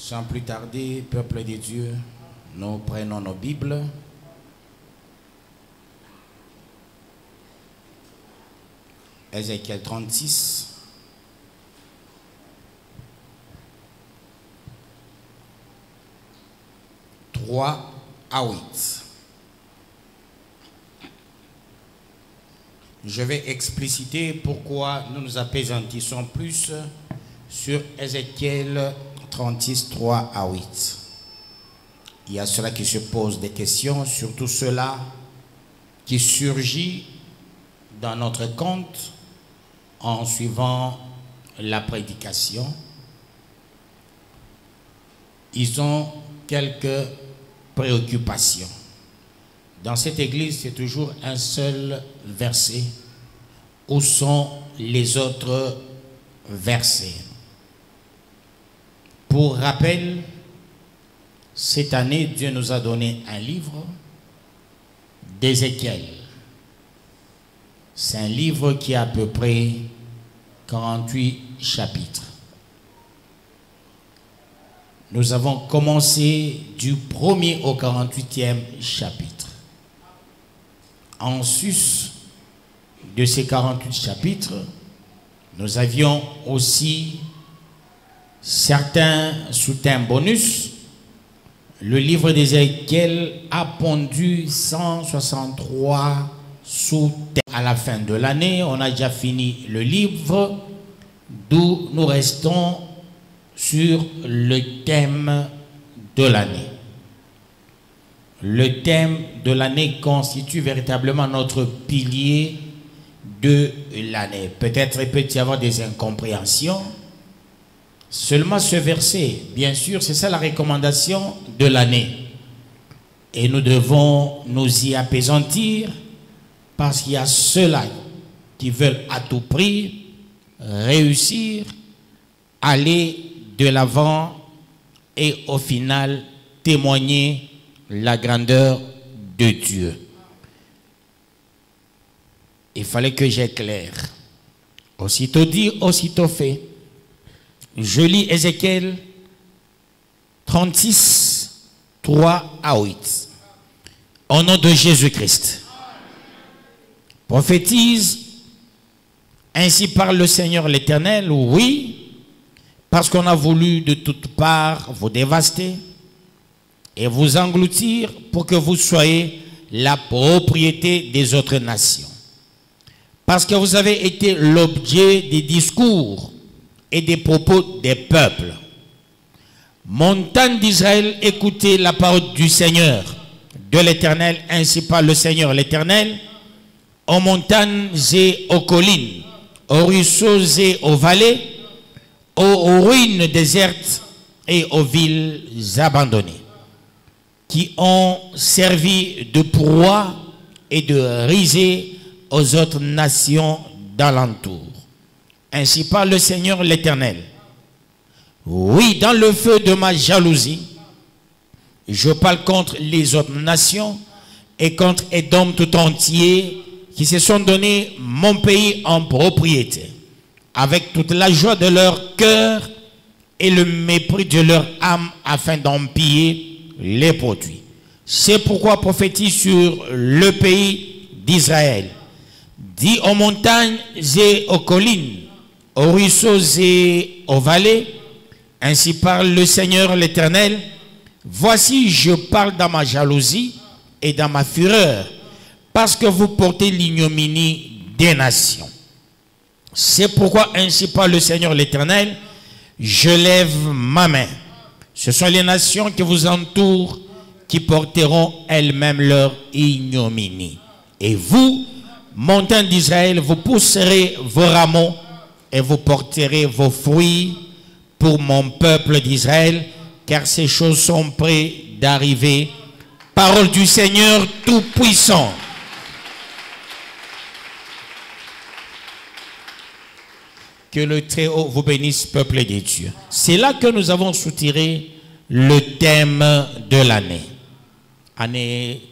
Sans plus tarder, peuple de Dieu, nous prenons nos Bibles. Ézéchiel 36. « 3 à 8. Je vais expliciter pourquoi nous nous appesantissons plus sur Ézéchiel 36, 3 à 8. Il y a ceux-là qui se posent des questions, surtout ceux-là qui surgit dans notre compte en suivant la prédication. Ils ont quelques préoccupations. Dans cette église, c'est toujours un seul verset. Où sont les autres versets? Pour rappel, cette année, Dieu nous a donné un livre d'Ézéchiel. C'est un livre qui a à peu près 48 chapitres. Nous avons commencé du 1er au 48e chapitre. En sus de ces 48 chapitres, nous avions aussi certains sous-thèmes bonus. Le livre d'Ézéchiel a pondu 163 sous-thèmes. À la fin de l'année, on a déjà fini le livre, d'où nous restons sur le thème de l'année. Le thème de l'année constitue véritablement notre pilier de l'année. Peut-être il peut y avoir des incompréhensions. Seulement ce verset, bien sûr, c'est ça la recommandation de l'année. Et nous devons nous y appesantir parce qu'il y a ceux-là qui veulent à tout prix réussir, aller de l'avant et au final témoigner la grandeur de Dieu. Il fallait que j'éclaire. Aussitôt dit, aussitôt fait. Je lis Ézéchiel 36, 3 à 8. Au nom de Jésus-Christ. Prophétise, ainsi parle le Seigneur l'Éternel, oui, parce qu'on a voulu de toutes parts vous dévaster et vous engloutir pour que vous soyez la propriété des autres nations. Parce que vous avez été l'objet des discours et des propos des peuples. Montagne d'Israël, écoutez la parole du Seigneur, de l'Éternel, ainsi parle le Seigneur l'Éternel, aux montagnes et aux collines, aux ruisseaux et aux vallées, aux ruines désertes et aux villes abandonnées, qui ont servi de proie et de risée aux autres nations d'alentour. Ainsi parle le Seigneur l'Éternel. Oui, dans le feu de ma jalousie, je parle contre les autres nations et contre Édom tout entier qui se sont donné mon pays en propriété, avec toute la joie de leur cœur et le mépris de leur âme afin d'en piller les produits. C'est pourquoi prophétise sur le pays d'Israël. Dis aux montagnes et aux collines, aux ruisseaux et aux vallées, ainsi parle le Seigneur l'Éternel. Voici, je parle dans ma jalousie et dans ma fureur, parce que vous portez l'ignominie des nations. C'est pourquoi ainsi parle le Seigneur l'Éternel, je lève ma main. Ce sont les nations qui vous entourent qui porteront elles-mêmes leur ignominie. Et vous, montagne d'Israël, vous pousserez vos rameaux et vous porterez vos fruits pour mon peuple d'Israël, car ces choses sont près d'arriver. Parole du Seigneur Tout-Puissant. Que le Très-Haut vous bénisse, peuple des dieux. C'est là que nous avons soutiré le thème de l'année. Année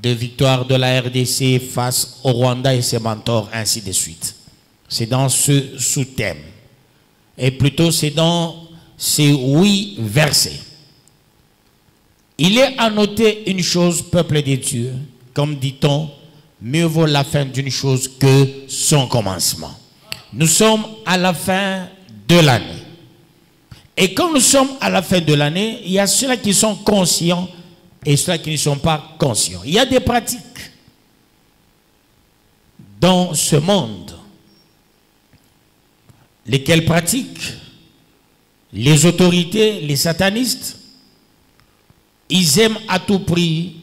de victoire de la RDC face au Rwanda et ses mentors, ainsi de suite. C'est dans ce sous-thème. Et plutôt, c'est dans c'est 8 versets. Il est à noter une chose, peuple de Dieu, comme dit-on, mieux vaut la fin d'une chose que son commencement. Nous sommes à la fin de l'année. Et quand nous sommes à la fin de l'année, il y a ceux qui sont conscients et ceux qui ne sont pas conscients. Il y a des pratiques dans ce monde, lesquelles pratiquent les autorités, les satanistes. Ils aiment à tout prix,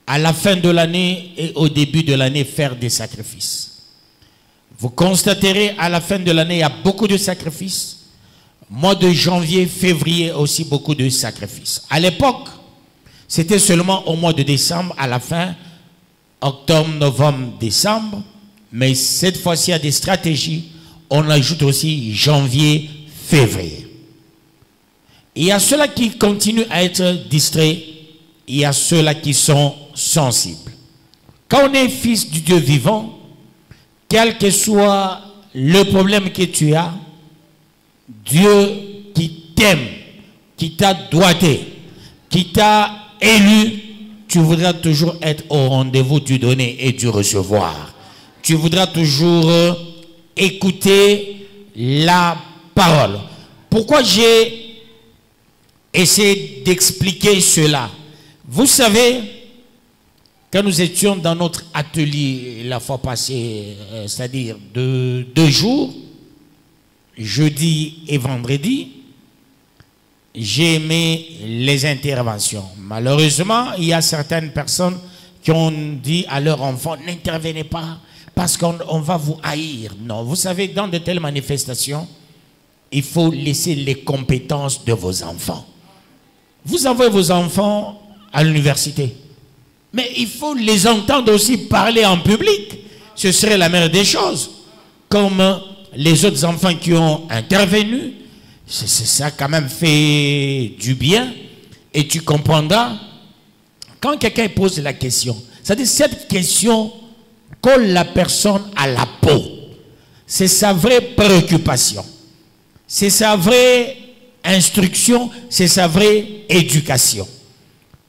à la fin de l'année et au début de l'année, faire des sacrifices. Vous constaterez, à la fin de l'année, il y a beaucoup de sacrifices. Mois de janvier, février, aussi beaucoup de sacrifices. À l'époque, c'était seulement au mois de décembre, à la fin, octobre, novembre, décembre. Mais cette fois-ci, il y a des stratégies. On ajoute aussi janvier, février. Il y a ceux-là qui continuent à être distraits. Il y a ceux-là qui sont sensibles. Quand on est fils du Dieu vivant, quel que soit le problème que tu as, Dieu qui t'aime, qui t'a doigté, qui t'a élu, tu voudras toujours être au rendez-vous du donner et du recevoir. Tu voudras toujours écouter la parole. Pourquoi j'ai essayé d'expliquer cela? Vous savez, quand nous étions dans notre atelier la fois passée, c'est-à-dire de 2 jours, jeudi et vendredi, j'ai aimé les interventions. Malheureusement, il y a certaines personnes qui ont dit à leurs enfants, n'intervenez pas parce qu'on va vous haïr. Non, vous savez, dans de telles manifestations, il faut laisser les compétences de vos enfants. Vous envoyez vos enfants à l'université, mais il faut les entendre aussi parler en public. Ce serait la meilleure des choses. Comme les autres enfants qui ont intervenu, ça a quand même fait du bien. Et tu comprendras, quand quelqu'un pose la question, c'est-à-dire cette question colle la personne à la peau. C'est sa vraie préoccupation. C'est sa vraie instruction, c'est sa vraie éducation.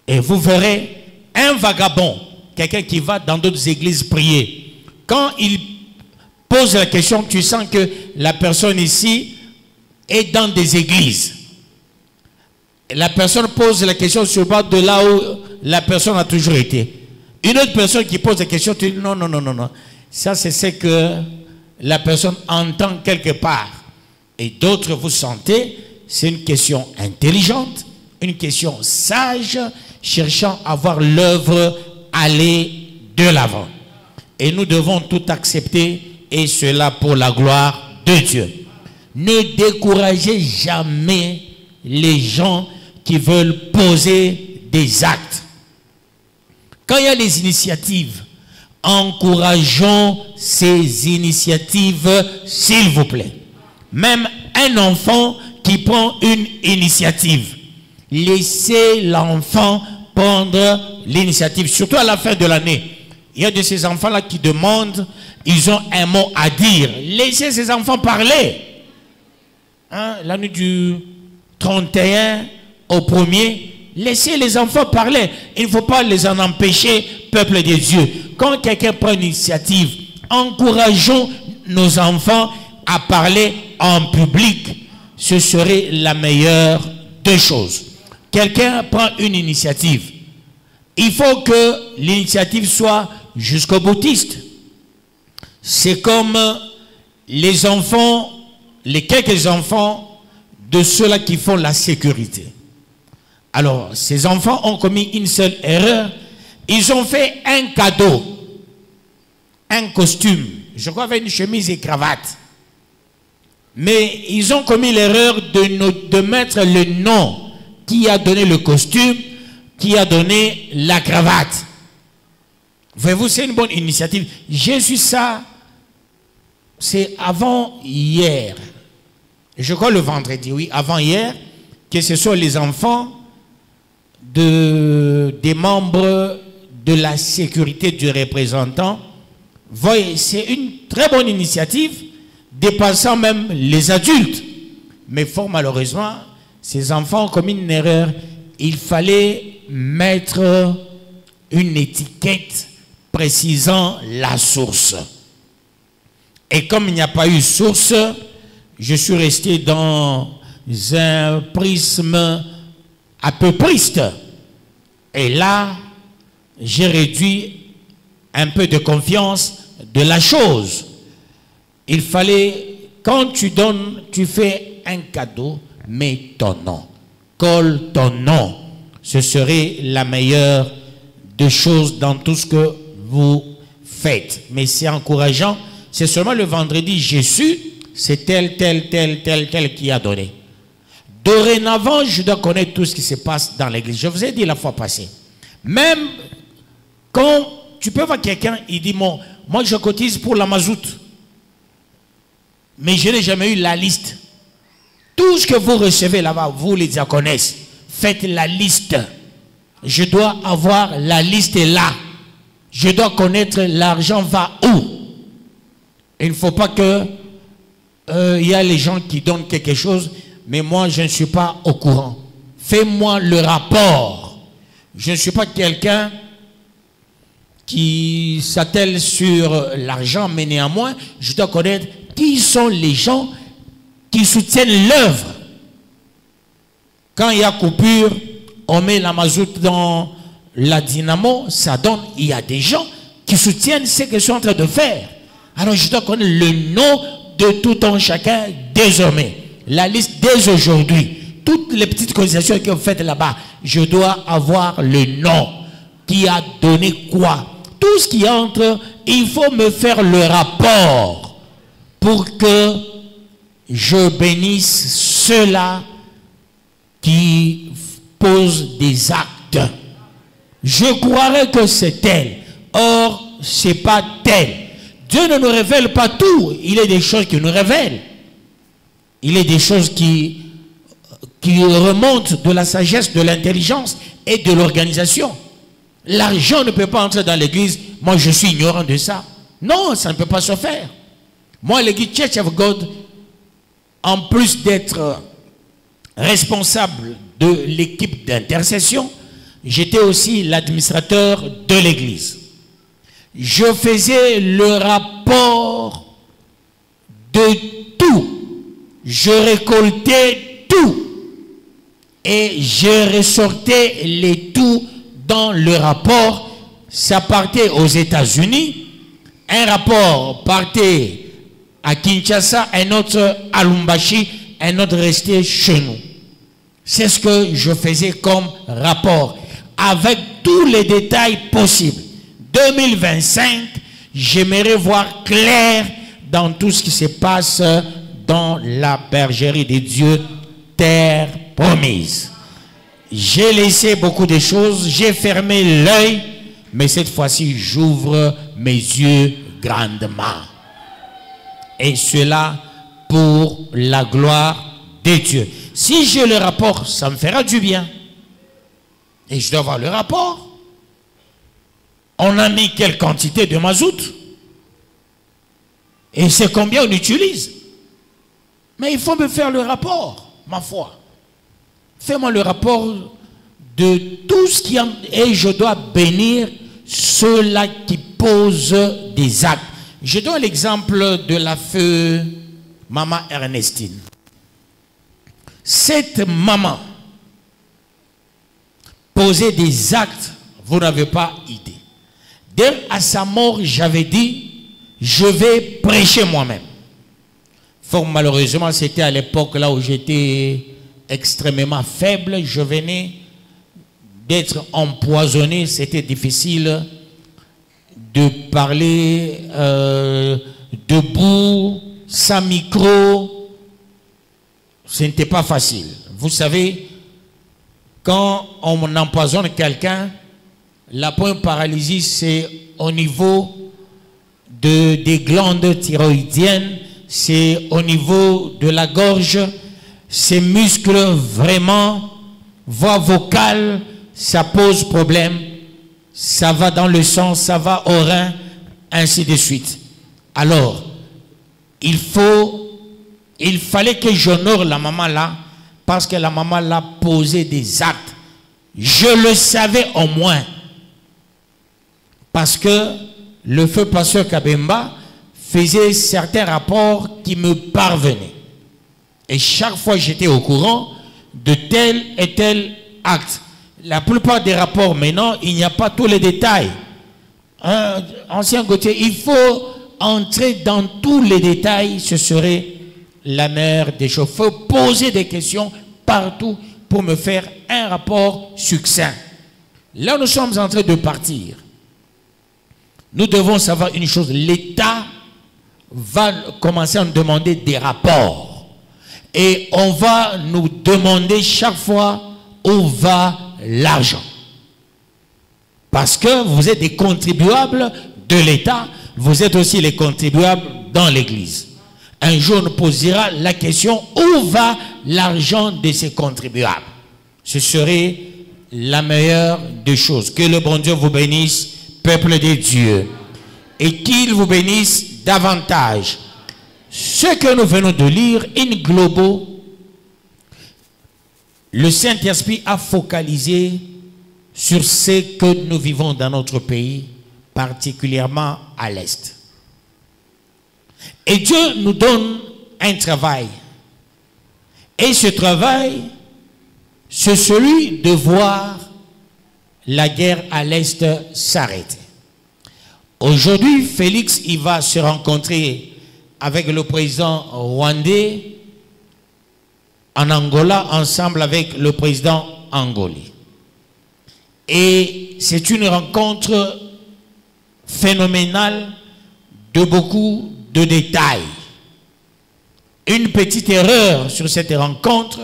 Et vous verrez un vagabond, quelqu'un qui va dans d'autres églises prier. Quand il pose la question, tu sens que la personne ici est dans des églises. La personne pose la question sur le bord de là où la personne a toujours été. Une autre personne qui pose la question, tu dis non, non, non, non, non. Ça, c'est ce que la personne entend quelque part. Et d'autres, vous sentez, c'est une question intelligente, une question sage, cherchant à voir l'œuvre aller de l'avant. Et nous devons tout accepter, et cela pour la gloire de Dieu. Ne découragez jamais les gens qui veulent poser des actes. Quand il y a des initiatives, encourageons ces initiatives, s'il vous plaît. Même un enfant qui prend une initiative, laissez l'enfant prendre l'initiative, surtout à la fin de l'année. Il y a de ces enfants-là qui demandent, ils ont un mot à dire. Laissez ces enfants parler. Hein, la nuit du 31 au 1er, laissez les enfants parler. Il ne faut pas les en empêcher, peuple de Dieu. Quand quelqu'un prend une initiative, encourageons nos enfants à parler en public. Ce serait la meilleure des choses. Quelqu'un prend une initiative. Il faut que l'initiative soit jusqu'au boutiste. C'est comme les enfants, les quelques enfants de ceux-là qui font la sécurité. Alors, ces enfants ont commis une seule erreur. Ils ont fait un cadeau, un costume, je crois avec une chemise et cravate. Mais ils ont commis l'erreur de mettre le nom qui a donné le costume, qui a donné la cravate. Voyez-vous, c'est une bonne initiative. J'ai su ça, c'est avant hier. Je crois le vendredi, oui, avant hier, que ce sont les enfants des membres de la sécurité du représentant. Voyez, c'est une très bonne initiative, dépassant même les adultes. Mais fort malheureusement, ces enfants ont commis une erreur. Il fallait mettre une étiquette précisant la source. Et comme il n'y a pas eu source, je suis resté dans un prisme à peu priste. Et là, j'ai réduit un peu de confiance de la chose. Il fallait, quand tu donnes, tu fais un cadeau, mets ton nom. Colle ton nom. Ce serait la meilleure des choses dans tout ce que vous faites. Mais c'est encourageant. C'est seulement le vendredi, Jésus, c'est tel qui a donné. Dorénavant, je dois connaître tout ce qui se passe dans l'église. Je vous ai dit la fois passée. Même quand tu peux voir quelqu'un, il dit, moi je cotise pour la mazoute. Mais je n'ai jamais eu la liste. Tout ce que vous recevez là-bas, vous les diaconesses, faites la liste. Je dois avoir la liste là. Je dois connaître l'argent va où. Il ne faut pas que il y a les gens qui donnent quelque chose, mais moi je ne suis pas au courant. Fais-moi le rapport. Je ne suis pas quelqu'un qui s'attelle sur l'argent, mais néanmoins, je dois connaître qui sont les gens qui soutiennent l'œuvre. Quand il y a coupure, on met la mazoute dans la dynamo, ça donne, il y a des gens qui soutiennent ce que je suis en train de faire. Alors je dois connaître le nom de tout un chacun désormais. La liste dès aujourd'hui. Toutes les petites cotisations que vous faites là-bas, je dois avoir le nom. Qui a donné quoi? Tout ce qui entre, il faut me faire le rapport pour que je bénisse ceux-là qui posent des actes. Je croirais que c'est tel. Or, ce n'est pas tel. Dieu ne nous révèle pas tout. Il y a des choses qui nous révèlent. Il y a des choses qui remontent de la sagesse, de l'intelligence et de l'organisation. L'argent ne peut pas entrer dans l'église. Moi, je suis ignorant de ça. Non, ça ne peut pas se faire. Moi, l'église Church of God, en plus d'être responsable de l'équipe d'intercession, j'étais aussi l'administrateur de l'église. Je faisais le rapport de tout. Je récoltais tout. Et je ressortais les tout dans le rapport. Ça partait aux États-Unis. Un rapport partait à Kinshasa, un autre à Lubumbashi, un autre restait chez nous. C'est ce que je faisais comme rapport, avec tous les détails possibles. 2025, j'aimerais voir clair dans tout ce qui se passe dans la bergerie de Dieu, terre promise. J'ai laissé beaucoup de choses, j'ai fermé l'œil, mais cette fois-ci, j'ouvre mes yeux grandement. Et cela pour la gloire de Dieu. Si j'ai le rapport, ça me fera du bien. Et je dois avoir le rapport. On a mis quelle quantité de mazout? Et c'est combien on utilise? Mais il faut me faire le rapport, ma foi. Fais-moi le rapport de tout ce qui... Et je dois bénir ceux-là qui posent des actes. Je donne l'exemple de la feu Maman Ernestine. Cette maman posait des actes, vous n'avez pas idée. Dès à sa mort, j'avais dit, je vais prêcher moi-même. Fort malheureusement, c'était à l'époque là où j'étais extrêmement faible. Je venais d'être empoisonné. C'était difficile de parler debout, sans micro. Ce n'était pas facile. Vous savez, quand on empoisonne quelqu'un, la point paralysie, c'est au niveau des glandes thyroïdiennes, c'est au niveau de la gorge, ces muscles vraiment, voix vocale, ça pose problème, ça va dans le sang, ça va au rein, ainsi de suite. Alors, il faut Il fallait que j'honore la maman là, parce que la maman là posait des actes. Je le savais au moins. Parce que le feu pasteur Kabemba faisait certains rapports qui me parvenaient. Et chaque fois j'étais au courant de tel et tel acte. La plupart des rapports maintenant, il n'y a pas tous les détails. Ancien Gauthier, il faut entrer dans tous les détails, ce serait la meilleure des choses. Il faut poser des questions partout pour me faire un rapport succinct. Là, nous sommes en train de partir. Nous devons savoir une chose, l'État va commencer à nous demander des rapports. Et on va nous demander chaque fois où va l'argent. Parce que vous êtes des contribuables de l'État, vous êtes aussi les contribuables dans l'Église. Un jour, on nous posera la question, où va l'argent de ces contribuables? Ce serait la meilleure des choses. Que le bon Dieu vous bénisse, peuple de Dieu, et qu'il vous bénisse davantage. Ce que nous venons de lire, in globo, le Saint-Esprit a focalisé sur ce que nous vivons dans notre pays, particulièrement à l'Est. Et Dieu nous donne un travail. Et ce travail, c'est celui de voir la guerre à l'Est s'arrêter. Aujourd'hui, Félix, il va se rencontrer avec le président rwandais en Angola, ensemble avec le président angolais. Et c'est une rencontre phénoménale de beaucoup de détails. Une petite erreur sur cette rencontre,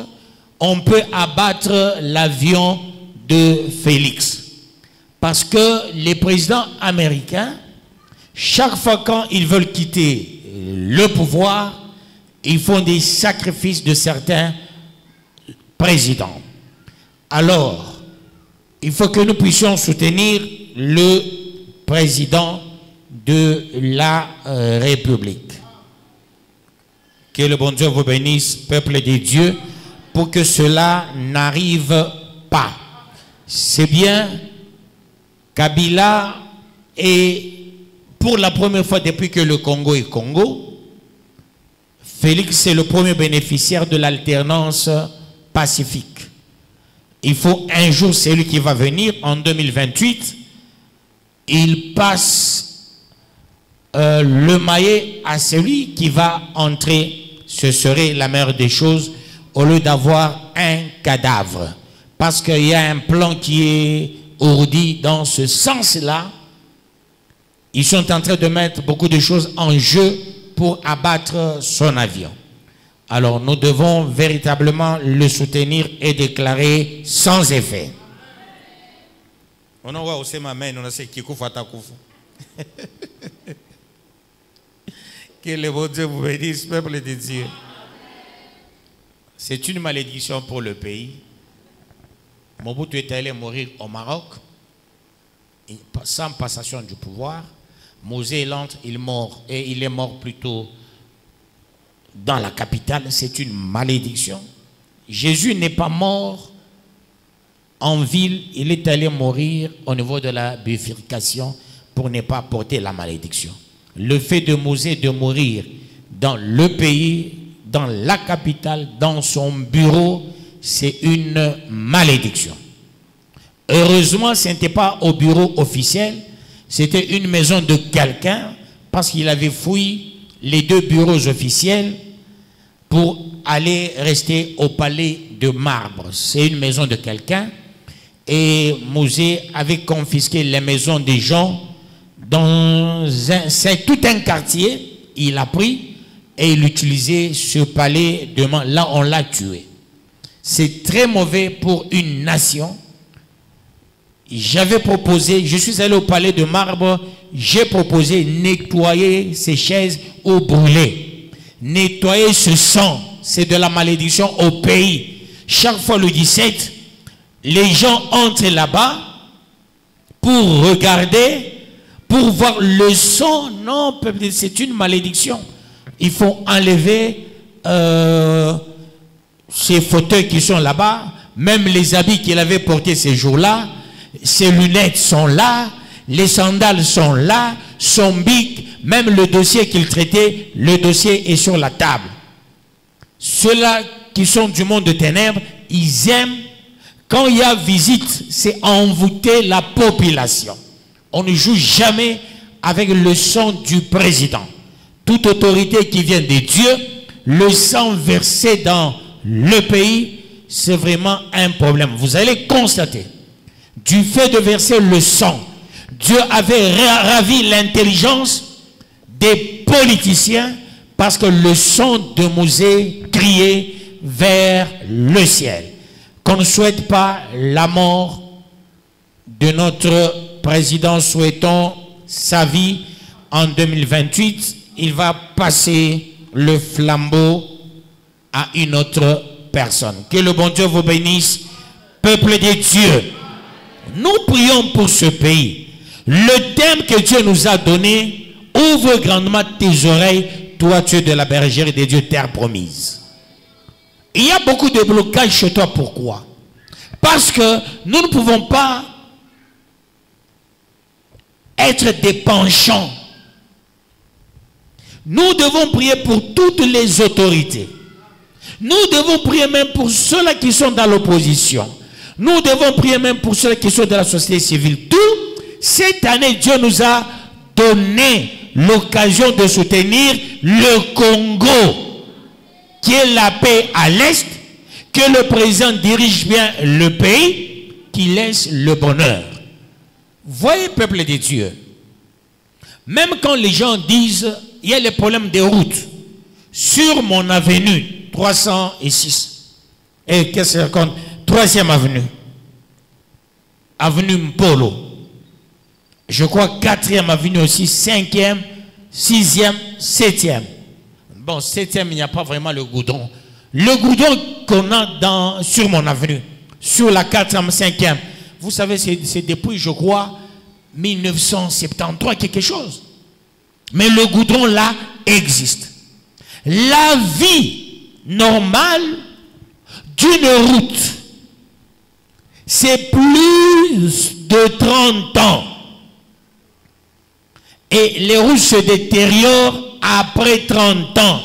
on peut abattre l'avion de Félix. Parce que les présidents américains, chaque fois quand ils veulent quitter le pouvoir, ils font des sacrifices de certains présidents. Alors, il faut que nous puissions soutenir le président de la République. Que le bon Dieu vous bénisse, peuple de Dieu, pour que cela n'arrive pas. C'est bien, Kabila est, pour la première fois depuis que le Congo est Congo, Félix est le premier bénéficiaire de l'alternance pacifique. Il faut un jour, c'est lui qui va venir, en 2028, il passe le maillet à celui qui va entrer. Ce serait la meilleure des choses, au lieu d'avoir un cadavre. Parce qu'il y a un plan qui est ourdi dans ce sens-là. Ils sont en train de mettre beaucoup de choses en jeu pour abattre son avion. Alors nous devons véritablement le soutenir et déclarer sans effet. On a aussi ma main, on a ce qui koufa ta koufa. Que le bon Dieu vous bénisse, peuple de Dieu. C'est une malédiction pour le pays. Mobutu est allé mourir au Maroc, sans passation du pouvoir. Mosé l'entre, il mort, et il est mort plutôt dans la capitale. C'est une malédiction. Jésus n'est pas mort en ville, il est allé mourir au niveau de la bifurcation pour ne pas porter la malédiction. Le fait de Mosé de mourir dans le pays, dans la capitale, dans son bureau, c'est une malédiction. Heureusement, ce n'était pas au bureau officiel, c'était une maison de quelqu'un, parce qu'il avait fouillé les deux bureaux officiels pour aller rester au palais de marbre. C'est une maison de quelqu'un, et Mosé avait confisqué les maisons des gens. C'est tout un quartier, il a pris et il utilisait ce palais de marbre. Là, on l'a tué. C'est très mauvais pour une nation. J'avais proposé, je suis allé au palais de marbre, j'ai proposé nettoyer ces chaises ou brûler. Nettoyer ce sang, c'est de la malédiction au pays. Chaque fois le 17, les gens entrent là-bas pour regarder, pour voir le sang. Non, c'est une malédiction. Il faut enlever ses fauteuils qui sont là-bas, même les habits qu'il avait portés ces jours-là, ses lunettes sont là, les sandales sont là, son bic, même le dossier qu'il traitait, le dossier est sur la table. Ceux-là qui sont du monde de ténèbres, ils aiment, quand il y a visite, c'est envoûter la population. On ne joue jamais avec le sang du président. Toute autorité qui vient de Dieu, le sang versé dans le pays, c'est vraiment un problème. Vous allez constater, du fait de verser le sang, Dieu avait ravi l'intelligence des politiciens parce que le sang de Mosée criait vers le ciel. Qu'on ne souhaite pas la mort de notre président, souhaitons sa vie en 2028. Il va passer le flambeau à une autre personne. Que le bon Dieu vous bénisse, peuple de Dieu. Nous prions pour ce pays. Le thème que Dieu nous a donné, ouvre grandement tes oreilles, toi tu es de la bergerie de Dieu, terre promise. Il y a beaucoup de blocages chez toi. Pourquoi? Parce que nous ne pouvons pas être des penchants. Nous devons prier pour toutes les autorités. Nous devons prier même pour ceux-là qui sont dans l'opposition. Nous devons prier même pour ceux qui sont de la société civile. Tout, cette année, Dieu nous a donné l'occasion de soutenir le Congo, qui est la paix à l'Est, que le président dirige bien le pays, qui laisse le bonheur. Voyez, peuple de Dieu, même quand les gens disent, il y a les problèmes des routes, sur mon avenue 306, et qu'est-ce que c'est? 3e avenue, avenue Mpolo, je crois 4e avenue aussi, 5e, 6e, 7e. Bon, 7e, il n'y a pas vraiment le goudron. Le goudron qu'on a sur mon avenue, sur la 4e, 5e, vous savez, c'est depuis, je crois, 1973, quelque chose. Mais le goudron là existe. La vie normale d'une route, c'est plus de 30 ans. Et les routes se détériorent après 30 ans.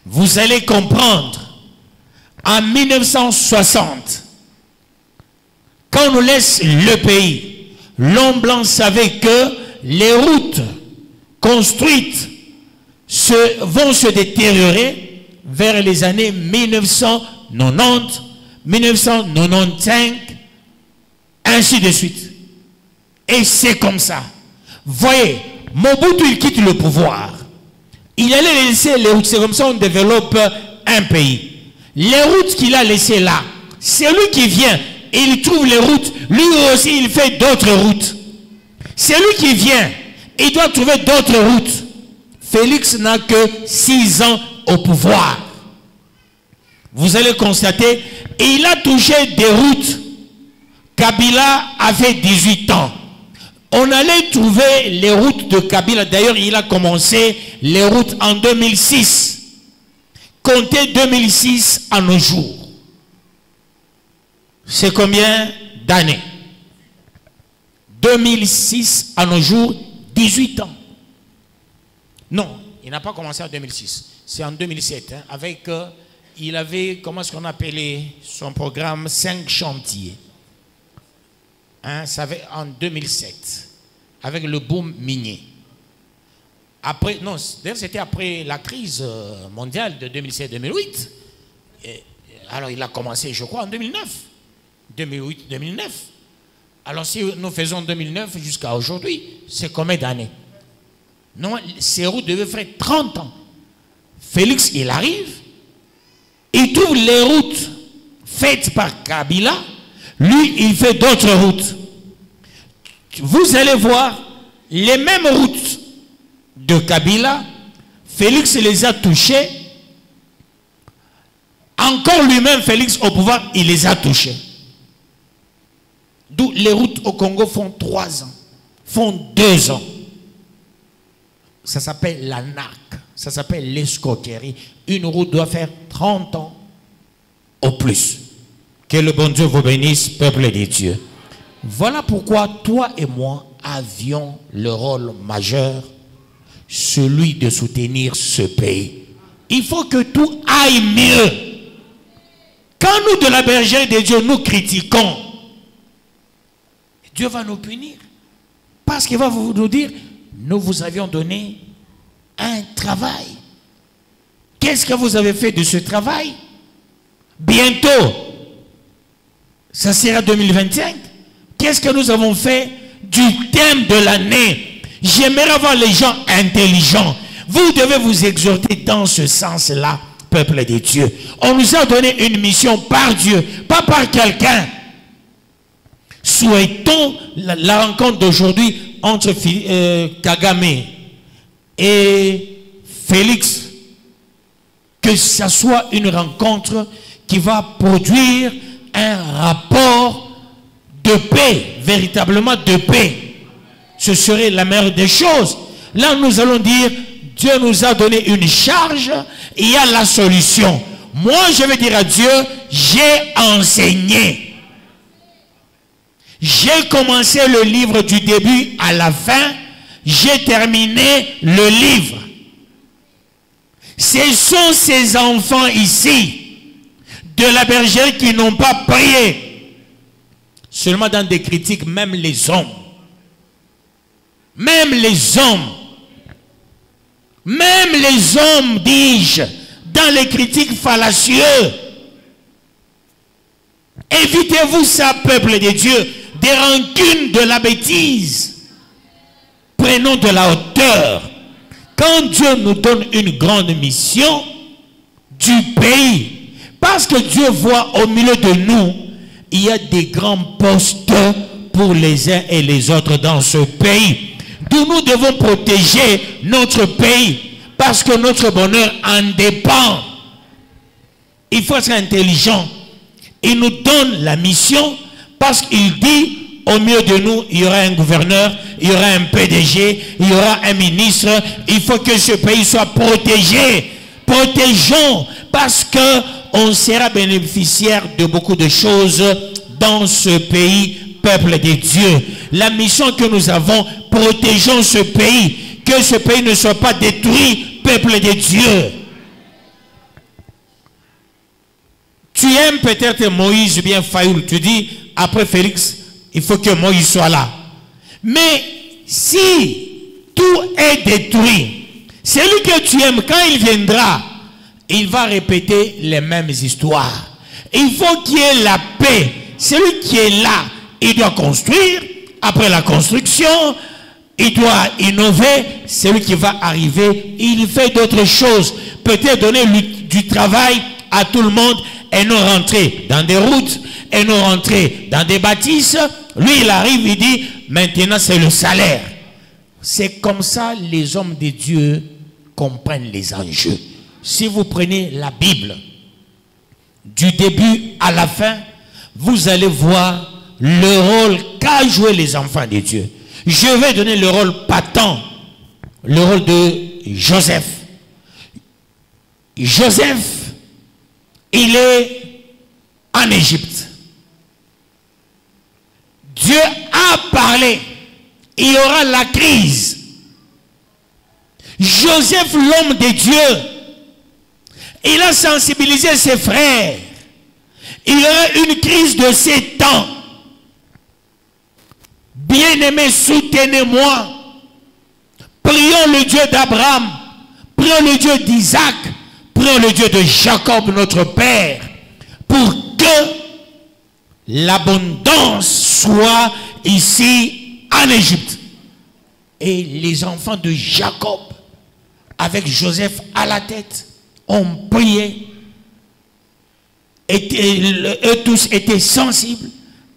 Vous allez comprendre. En 1960, quand on nous laisse le pays, l'homme blanc savait que les routes construites vont se détériorer vers les années 1990, 1995, ainsi de suite. Et c'est comme ça. Voyez, Mobutu, il quitte le pouvoir. Il allait laisser les routes. C'est comme ça qu'on développe un pays. Les routes qu'il a laissées là, c'est lui qui vient et il trouve les routes. Lui aussi, il fait d'autres routes. C'est lui qui vient. Il doit trouver d'autres routes. Félix n'a que 6 ans au pouvoir. Vous allez constater, il a touché des routes. Kabila avait 18 ans. On allait trouver les routes de Kabila. D'ailleurs, il a commencé les routes en 2006. Comptez 2006 à nos jours. C'est combien d'années? 2006 à nos jours, 18 ans. Non, il n'a pas commencé en 2006. C'est en 2007. Hein, avec, il avait, comment est-ce qu'on appelait son programme, 5 chantiers. Hein, ça avait en 2007, avec le boom minier. Après, non, d'ailleurs c'était après la crise mondiale de 2007-2008. Alors il a commencé, je crois, en 2009. 2008-2009. Alors si nous faisons 2009 jusqu'à aujourd'hui, c'est combien d'années? Non, ces routes devaient faire 30 ans. Félix, il arrive, il trouve les routes faites par Kabila. Lui, il fait d'autres routes. Vous allez voir, les mêmes routes de Kabila, Félix les a touchées. Encore lui-même, Félix, au pouvoir, il les a touchées. D'où les routes au Congo font 3 ans, font 2 ans. Ça s'appelle la NAC. Ça s'appelle l'escroquerie. Une route doit faire 30 ans au plus. Que le bon Dieu vous bénisse, peuple de Dieu. Voilà pourquoi toi et moi avions le rôle majeur, celui de soutenir ce pays. Il faut que tout aille mieux. Quand nous de la bergerie de Dieu nous critiquons, Dieu va nous punir. Parce qu'il va nous dire, nous vous avions donné un travail. Qu'est-ce que vous avez fait de ce travail? Bientôt, ça sera 2025. Qu'est-ce que nous avons fait du thème de l'année? J'aimerais voir les gens intelligents. Vous devez vous exhorter dans ce sens-là, peuple de Dieu. On nous a donné une mission par Dieu, pas par quelqu'un. Souhaitons la rencontre d'aujourd'hui entre Kagame et Félix, que ça soit une rencontre qui va produire un rapport de paix, véritablement de paix. Ce serait la meilleure des choses. Là, nous allons dire, Dieu nous a donné une charge, il y a la solution. Moi, je vais dire à Dieu, j'ai enseigné. J'ai commencé le livre du début à la fin, j'ai terminé le livre. Ce sont ces enfants ici, de la bergerie, qui n'ont pas prié. Seulement dans des critiques, même les hommes, dis-je, dans les critiques fallacieuses. Évitez-vous ça, peuple de Dieu, des rancunes, de la bêtise. Prenons de la hauteur. Quand Dieu nous donne une grande mission du pays, parce que Dieu voit au milieu de nous, il y a des grands postes pour les uns et les autres dans ce pays. D'où nous devons protéger notre pays, parce que notre bonheur en dépend. Il faut être intelligent. Il nous donne la mission parce qu'il dit, au milieu de nous, il y aura un gouverneur, il y aura un PDG, il y aura un ministre. Il faut que ce pays soit protégé. Protégeons, parce qu'on sera bénéficiaire de beaucoup de choses dans ce pays, peuple de Dieu. La mission que nous avons, protégeons ce pays, que ce pays ne soit pas détruit, peuple de Dieu. Tu aimes peut-être Moïse ou bien Fayoul, tu dis, après Félix, il faut que Moïse soit là. Mais si tout est détruit, celui que tu aimes, quand il viendra, il va répéter les mêmes histoires. Il faut qu'il y ait la paix. Celui qui est là, il doit construire. Après la construction, il doit innover. Celui qui va arriver, il fait d'autres choses. Peut-être donner du travail à tout le monde et non rentrer dans des routes et non rentrer dans des bâtisses. Lui, il arrive, il dit, maintenant c'est le salaire. C'est comme ça les hommes de Dieu comprennent les enjeux. Si vous prenez la Bible, du début à la fin, vous allez voir le rôle qu'a joué les enfants de Dieu. Je vais donner le rôle patent, le rôle de Joseph. Joseph, il est en Égypte. Dieu a parlé. Il y aura la crise. Joseph, l'homme de Dieu, il a sensibilisé ses frères. Il y aura une crise de ces temps. Bien-aimés, soutenez-moi. Prions le Dieu d'Abraham. Prions le Dieu d'Isaac. Prions le Dieu de Jacob, notre Père, pour que l'abondance soit ici en Égypte. Et les enfants de Jacob, avec Joseph à la tête, ont prié. Eux tous étaient sensibles.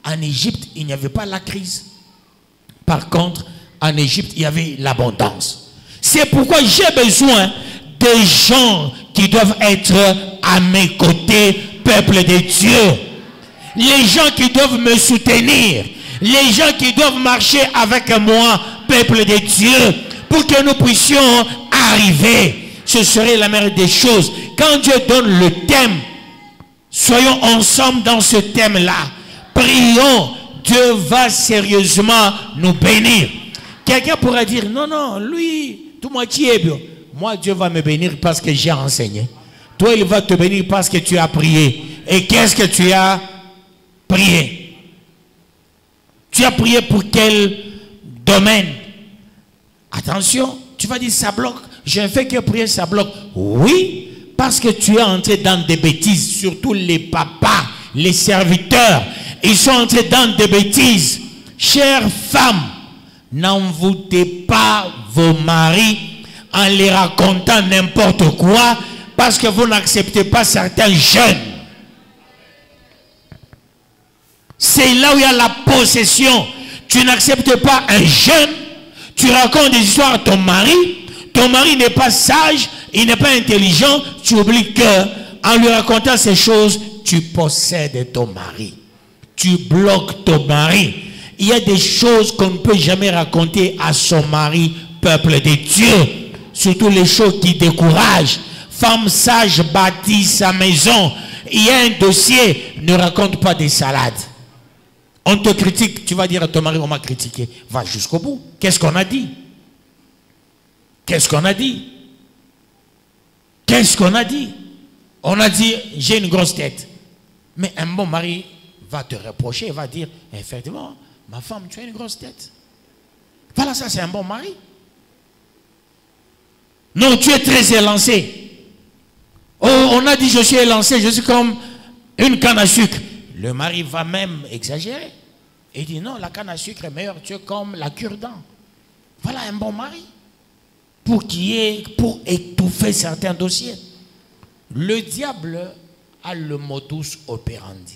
En Égypte, il n'y avait pas la crise. Par contre, en Égypte, il y avait l'abondance. C'est pourquoi j'ai besoin de gens qui doivent être à mes côtés, peuple de Dieu. Les gens qui doivent me soutenir. Les gens qui doivent marcher avec moi, peuple de Dieu, pour que nous puissions arriver. ce serait la meilleure des choses. Quand Dieu donne le thème, soyons ensemble dans ce thème-là. Prions, Dieu va sérieusement nous bénir. Quelqu'un pourrait dire, non, non, lui, tout moitié, moi Dieu va me bénir parce que j'ai enseigné. Toi, il va te bénir parce que tu as prié. Et qu'est-ce que tu as prié? Tu as prié pour quel domaine? Attention, tu vas dire ça bloque. Je ne fais que prier, ça bloque. Oui, parce que tu es entré dans des bêtises. Surtout les papas, les serviteurs. Ils sont entrés dans des bêtises. Chères femmes, n'envoûtez pas vos maris en les racontant n'importe quoi parce que vous n'acceptez pas certains jeunes. C'est là où il y a la possession. Tu n'acceptes pas un jeune, tu racontes des histoires à ton mari n'est pas sage, il n'est pas intelligent, tu oublies que en lui racontant ces choses, tu possèdes ton mari. Tu bloques ton mari. Il y a des choses qu'on ne peut jamais raconter à son mari, peuple de Dieu. Surtout les choses qui découragent. Femme sage bâtit sa maison. Il y a un dossier, ne raconte pas des salades. On te critique, tu vas dire à ton mari, on m'a critiqué. Va jusqu'au bout. Qu'est-ce qu'on a dit? Qu'est-ce qu'on a dit? Qu'est-ce qu'on a dit? On a dit, j'ai une grosse tête. Mais un bon mari va te reprocher, va dire, effectivement, ma femme, tu as une grosse tête. Voilà, ça c'est un bon mari. Non, tu es très élancé. Oh, on a dit, je suis élancé, je suis comme une canne à sucre. Le mari va même exagérer. Il dit, non, la canne à sucre est meilleure, tu es comme la cure-dent. Voilà un bon mari. Pour étouffer certains dossiers. Le diable a le modus operandi.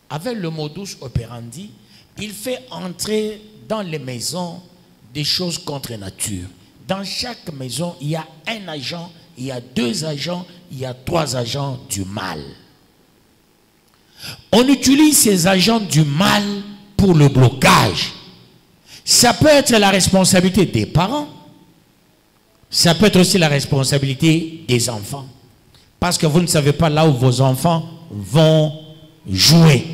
Avec le modus operandi, il fait entrer dans les maisons des choses contre nature. Dans chaque maison, il y a un agent, il y a 2 agents, il y a 3 agents du mal. On utilise ces agents du mal pour le blocage. Ça peut être la responsabilité des parents. Ça peut être aussi la responsabilité des enfants. Parce que vous ne savez pas là où vos enfants vont jouer.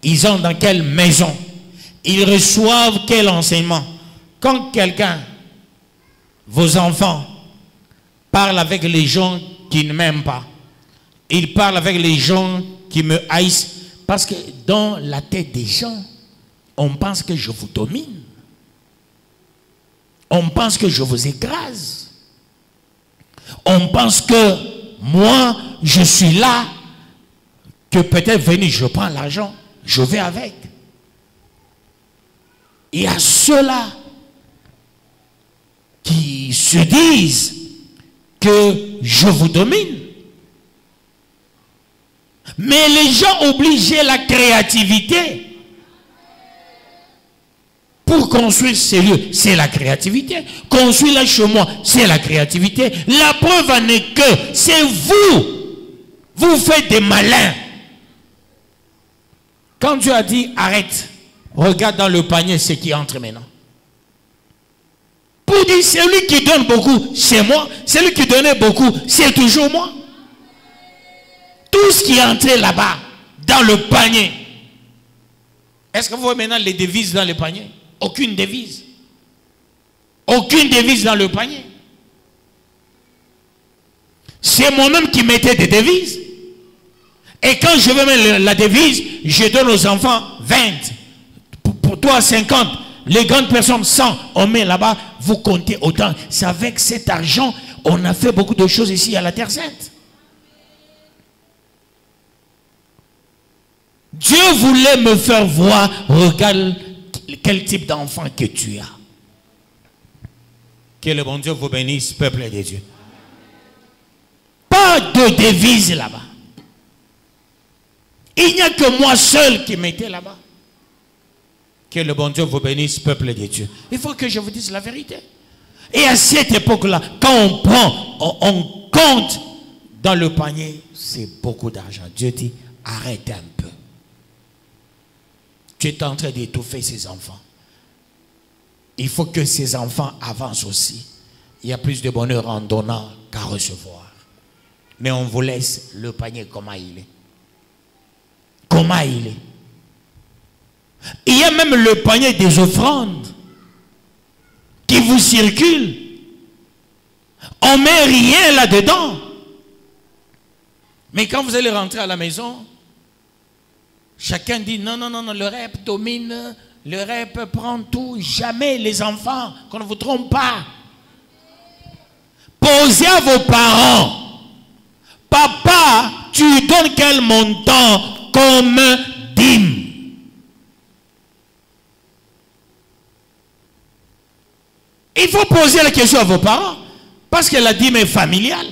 Ils sont dans quelle maison. Ils reçoivent quel enseignement. Quand quelqu'un, vos enfants, parle avec les gens qui ne m'aiment pas, ils parlent avec les gens qui me haïssent, parce que dans la tête des gens, on pense que je vous domine. On pense que je vous écrase. On pense que moi, je suis là, que peut-être venir, je prends l'argent, je vais avec. Il y a ceux-là qui se disent que je vous domine. Mais les gens obligent la créativité. Pour construire ces lieux, c'est la créativité. Construire là chez moi, c'est la créativité. La preuve en est que c'est vous. Vous faites des malins. Quand Dieu a dit arrête, regarde dans le panier ce qui entre maintenant. Pour dire celui qui donne beaucoup, c'est moi. Celui qui donnait beaucoup, c'est toujours moi. Tout ce qui est entré là-bas, dans le panier. Est-ce que vous voyez maintenant les devises dans le panier? Aucune devise. Aucune devise dans le panier. C'est moi-même qui mettais des devises. Et quand je veux mettre la devise, je donne aux enfants 20. Pour toi 50. Les grandes personnes 100. On met là-bas, vous comptez autant. C'est avec cet argent, on a fait beaucoup de choses ici à la Terre Sainte. Dieu voulait me faire voir, regarde quel type d'enfant que tu as. Que le bon Dieu vous bénisse, peuple de Dieu. Pas de devise là-bas. Il n'y a que moi seul qui m'étais là-bas. Que le bon Dieu vous bénisse, peuple de Dieu. Il faut que je vous dise la vérité. Et à cette époque-là, quand on prend, on compte dans le panier, c'est beaucoup d'argent. Dieu dit, arrête un peu. Tu es en train d'étouffer ces enfants. Il faut que ces enfants avancent aussi. Il y a plus de bonheur en donnant qu'en recevoir. Mais on vous laisse le panier comment il est. Comment il est. Il y a même le panier des offrandes qui vous circule. On ne met rien là-dedans. Mais quand vous allez rentrer à la maison, chacun dit non, non, non, non, le rep domine, le rep prend tout. Jamais les enfants, qu'on ne vous trompe pas. Posez à vos parents. Papa, tu donnes quel montant comme dîme? Il faut poser la question à vos parents. Parce que la dîme est familiale.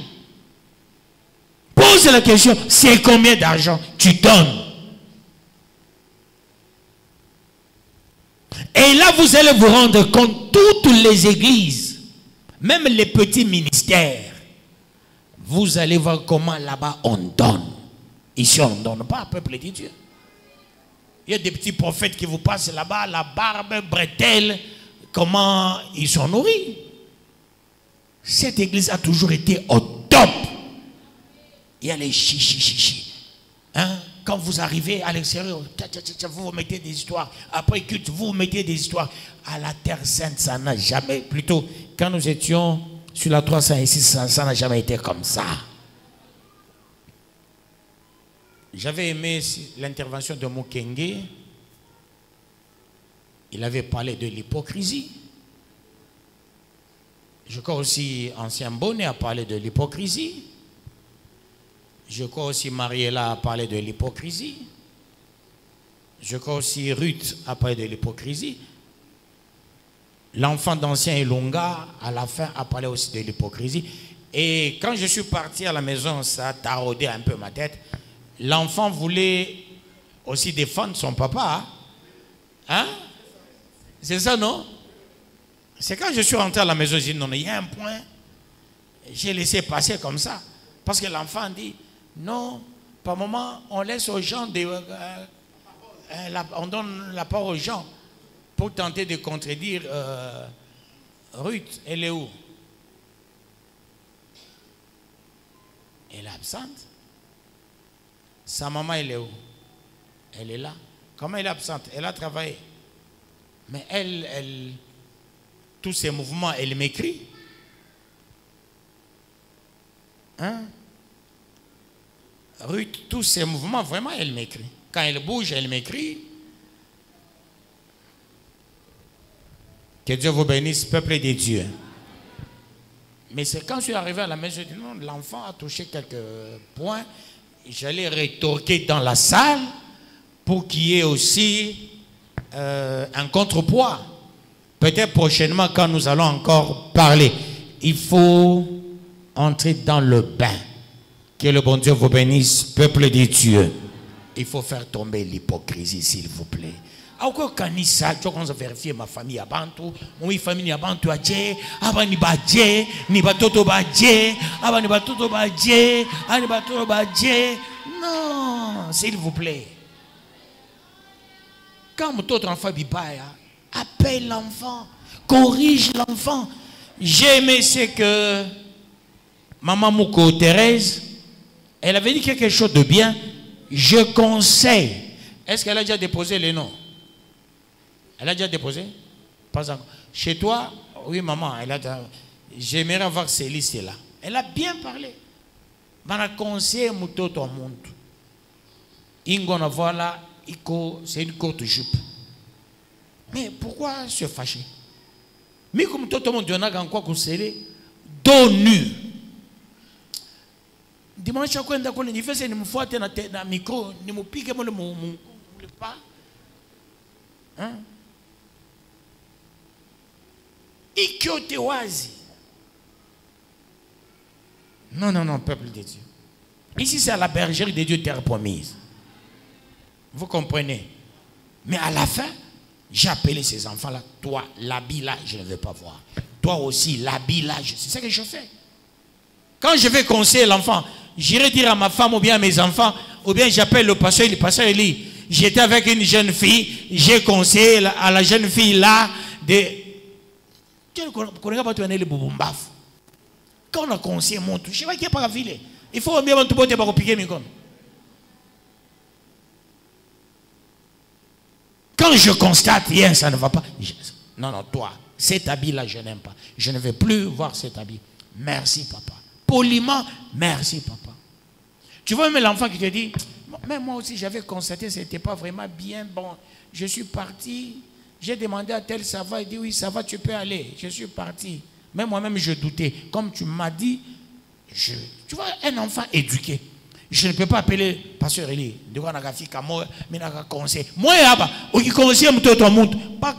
Pose la question, c'est combien d'argent tu donnes? Et là, vous allez vous rendre compte, toutes les églises, même les petits ministères, vous allez voir comment là-bas on donne. Ici, on ne donne pas, peuple de Dieu. Il y a des petits prophètes qui vous passent là-bas, la barbe, bretelle, comment ils sont nourris. Cette église a toujours été au top. Il y a les chichi. Hein? Quand vous arrivez à l'extérieur, vous mettez des histoires. Après culte, vous mettez des histoires. À la Terre Sainte, ça n'a jamais, plutôt, quand nous étions sur la 306, ça n'a jamais été comme ça. J'avais aimé l'intervention de Mukenge. Il avait parlé de l'hypocrisie. Je crois aussi Ancien Bonnet a parlé de l'hypocrisie. Je crois aussi Mariella a parlé de l'hypocrisie. Je crois aussi Ruth a parlé de l'hypocrisie. L'enfant d'Ancien Ilunga, à la fin, a parlé aussi de l'hypocrisie. Et quand je suis parti à la maison, ça a taraudé un peu ma tête. L'enfant voulait aussi défendre son papa. Hein? C'est ça, non? C'est quand je suis rentré à la maison, j'ai dit non, il y a un point, j'ai laissé passer comme ça. Parce que l'enfant dit, non, par moment, on laisse aux gens, on donne la parole aux gens pour tenter de contredire Ruth. Elle est où? Elle est absente. Sa maman, elle est où? Elle est là. Comment elle est absente? Elle a travaillé. Mais elle tous ces mouvements, elle m'écrit. Hein? Ruth, tous ces mouvements, vraiment, elle m'écrit. Quand elle bouge, elle m'écrit. Que Dieu vous bénisse, peuple de Dieu. Mais c'est quand je suis arrivé à la maison, je dis non, l'enfant a touché quelques points. J'allais rétorquer dans la salle pour qu'il y ait aussi un contrepoids. Peut-être prochainement, quand nous allons encore parler, il faut entrer dans le bain. Que le bon Dieu vous bénisse, peuple de Dieu. Il faut faire tomber l'hypocrisie, s'il vous plaît. Encore kanisa, je commence à vérifier ma famille à Bantu, mon famille à Bantu à Dje, aba ni badje, ni batoto badje, aba ni batoto badje, ani batoto badje. Non, s'il vous plaît. Quand votre enfant bibaya, appelle l'enfant, corrige l'enfant. J'ai aimé ce que Maman Mouko Thérèse, elle avait dit quelque chose de bien. Je conseille. Est-ce qu'elle a déjà déposé les noms? Elle a déjà déposé? Pas encore. Chez toi? Oui, maman. J'aimerais avoir ces listes-là. Elle a bien parlé. M'a conseillé Moutoto au monde. Ingona voilà, c'est une courte jupe. Mais pourquoi se fâcher? Mais comme tout le monde dit, on a encore conseillé, dos nu. Dimanche, je suis d'accord, il fait une fois dans le micro, il me pique le pas. Hein? Non, non, non, peuple de Dieu. Ici, c'est à la bergerie de Dieu, terre promise. Vous comprenez? Mais à la fin, j'ai appelé ces enfants-là. Toi, l'habit là, je ne veux pas voir. Toi aussi, l'habit là, c'est ça que je fais. Quand je vais conseiller l'enfant, j'irai dire à ma femme ou bien à mes enfants, ou bien j'appelle le pasteur il dit, j'étais avec une jeune fille, j'ai conseillé à la jeune fille là de... Quand on a conseillé mon tout, je sais pas qui est pas ville. Il faut bien tout botter pour piquer mes comptes. Quand je constate, hier, ça ne va pas. Non, non, toi, cet habit-là, je n'aime pas. Je ne vais plus voir cet habit. Merci, papa. Poliment, merci, papa. Tu vois, même l'enfant qui te dit, même moi aussi, j'avais constaté que ce n'était pas vraiment bien bon. Je suis parti, j'ai demandé à tel, ça va, il dit, oui, ça va, tu peux aller. Je suis parti. Même moi-même, je doutais. Comme tu m'as dit, tu vois, un enfant éduqué. Je ne peux pas appeler pasteur Eli. De quoi on a fait comme moi, mais on a conseillé. Moi, il conseille tout le monde. Pas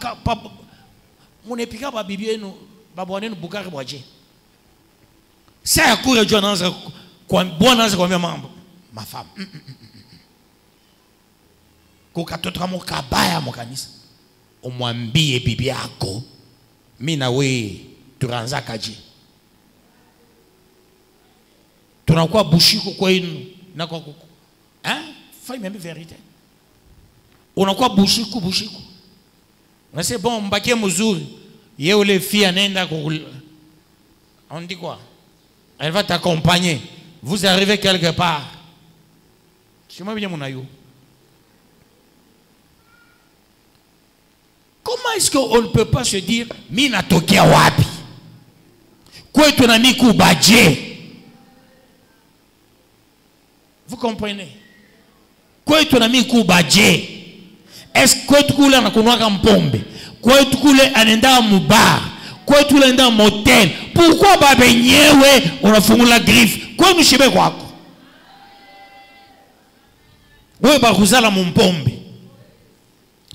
mon épika ba bibi nous, ba bonne nous bukari boaje. Ça a couru de Jonas, quoi, bon ans comme ma femme. Koka totra mo kabaya mo kanisa. O mwambie bibi yako, mimi na wewe turanza kaji. Tunakuwa bushiko kwenu. Hein? Faut même vérité. On a quoi bushiku. Mais c'est bon, mbaké muzuri. Yé les filles anenda on dit quoi? Elle va t'accompagner. Vous arrivez quelque part. C'est moi bien mon aïe. Comment est-ce qu'on ne peut pas se dire mina tokia wapi? Quoi tu n'as mis kubadje? Vous comprenez? Quoi tu n'as mis kubadje? Est-ce que tu coulais en kunwaka mpombe? Quoi tu coulais en enda mubar? Quoi tu l'as dans motel? Pourquoi babenyewe on a fumé la griffe? Quoi nous chebe quoi? Ouais bakuzala mpombe.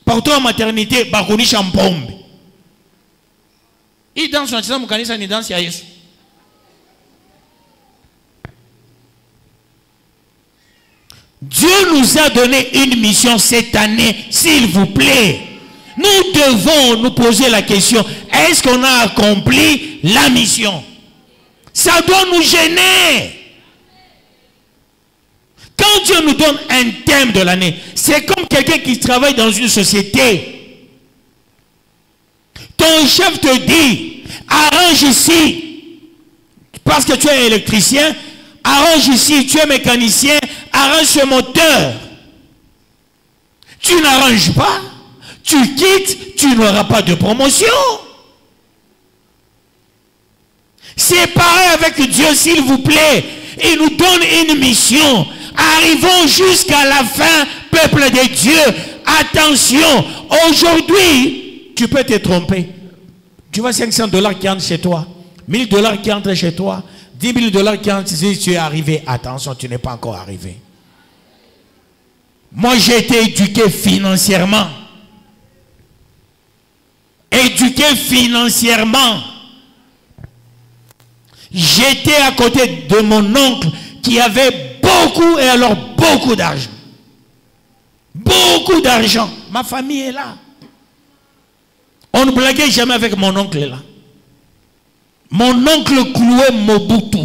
Partout en maternité bakunisha mpombe. Il danse na tsamu kanisa ni danse ya Yesu. Dieu nous a donné une mission cette année, s'il vous plaît. Nous devons nous poser la question, est-ce qu'on a accompli la mission? Ça doit nous gêner. Quand Dieu nous donne un thème de l'année, c'est comme quelqu'un qui travaille dans une société. Ton chef te dit, arrange ici, parce que tu es électricien, arrange ici, tu es mécanicien, arrange ce moteur. Tu n'arranges pas, tu quittes, tu n'auras pas de promotion. C'est pareil avec Dieu, s'il vous plaît. Il nous donne une mission. Arrivons jusqu'à la fin, peuple de Dieu. Attention, aujourd'hui, tu peux te tromper. Tu vois $500 qui entrent chez toi, $1000 qui entrent chez toi, $10 000 qui entrent, si tu es arrivé. Attention, tu n'es pas encore arrivé. Moi, j'ai été éduqué financièrement. Éduqué financièrement. J'étais à côté de mon oncle qui avait beaucoup, et alors beaucoup d'argent. Beaucoup d'argent. Ma famille est là. On ne blaguait jamais avec mon oncle là. Mon oncle clouait Mobutu.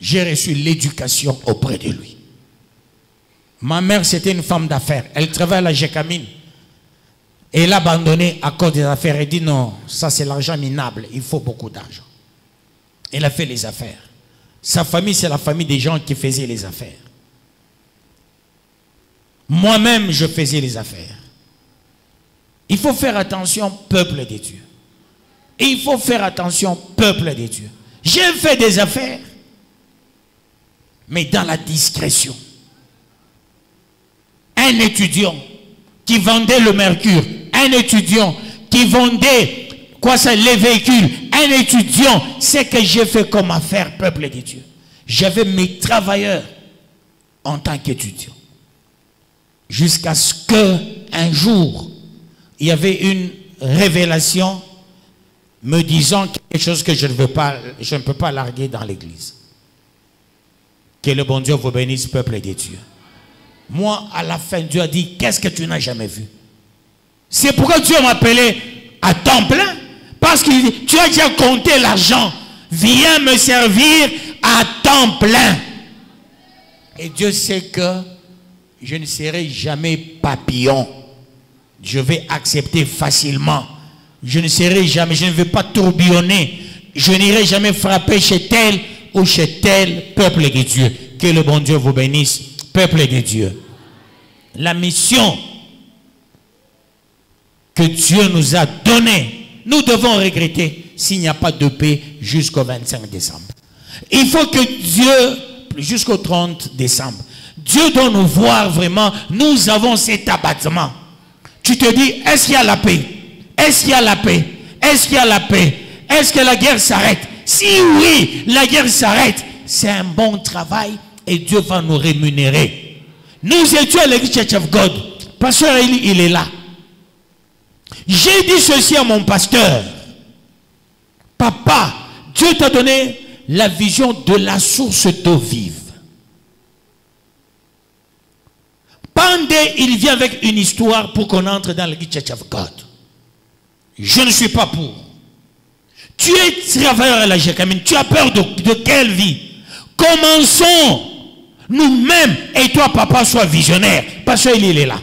J'ai reçu l'éducation auprès de lui. Ma mère, c'était une femme d'affaires. Elle travaille à la Gécamine. Elle a abandonné à cause des affaires. Elle dit non, ça c'est l'argent minable. Il faut beaucoup d'argent. Elle a fait les affaires. Sa famille, c'est la famille des gens qui faisaient les affaires. Moi-même, je faisais les affaires. Il faut faire attention, peuple de Dieu. Et il faut faire attention, peuple de Dieu. J'ai fait des affaires, mais dans la discrétion. Un étudiant qui vendait le mercure, un étudiant qui vendait quoi ça, les véhicules, un étudiant, c'est que j'ai fait comme affaire, peuple de Dieu. J'avais mes travailleurs en tant qu'étudiant. Jusqu'à ce qu'un jour, il y avait une révélation me disant quelque chose que je ne peux pas larguer dans l'église. Que le bon Dieu vous bénisse, peuple de Dieu. Moi, à la fin, Dieu a dit, qu'est-ce que tu n'as jamais vu? C'est pourquoi Dieu m'a appelé à temps plein. Parce que tu as déjà compté l'argent. Viens me servir à temps plein. Et Dieu sait que je ne serai jamais papillon. Je vais accepter facilement. Je ne serai jamais, je ne vais pas tourbillonner. Je n'irai jamais frapper chez tel ou chez tel peuple de Dieu. Que le bon Dieu vous bénisse, peuple de Dieu. La mission que Dieu nous a donnée, nous devons regretter s'il n'y a pas de paix jusqu'au 25 décembre. Il faut que Dieu, jusqu'au 30 décembre, Dieu doit nous voir vraiment, nous avons cet abattement. Tu te dis, est-ce qu'il y a la paix? Est-ce qu'il y a la paix? Est-ce qu'il y a la paix? Est-ce que la guerre s'arrête? Si oui, la guerre s'arrête, c'est un bon travail et Dieu va nous rémunérer. Nous étions à l'église Church of God. Pasteur Eli, il est là. J'ai dit ceci à mon pasteur. Papa, Dieu t'a donné la vision de la source d'eau vive. Pandé, il vient avec une histoire pour qu'on entre dans l'église Church of God. Je ne suis pas pour. Tu es travailleur à la Jécamine. Tu as peur de quelle vie? Commençons nous-mêmes et toi, papa, sois visionnaire. Parce qu'il est là.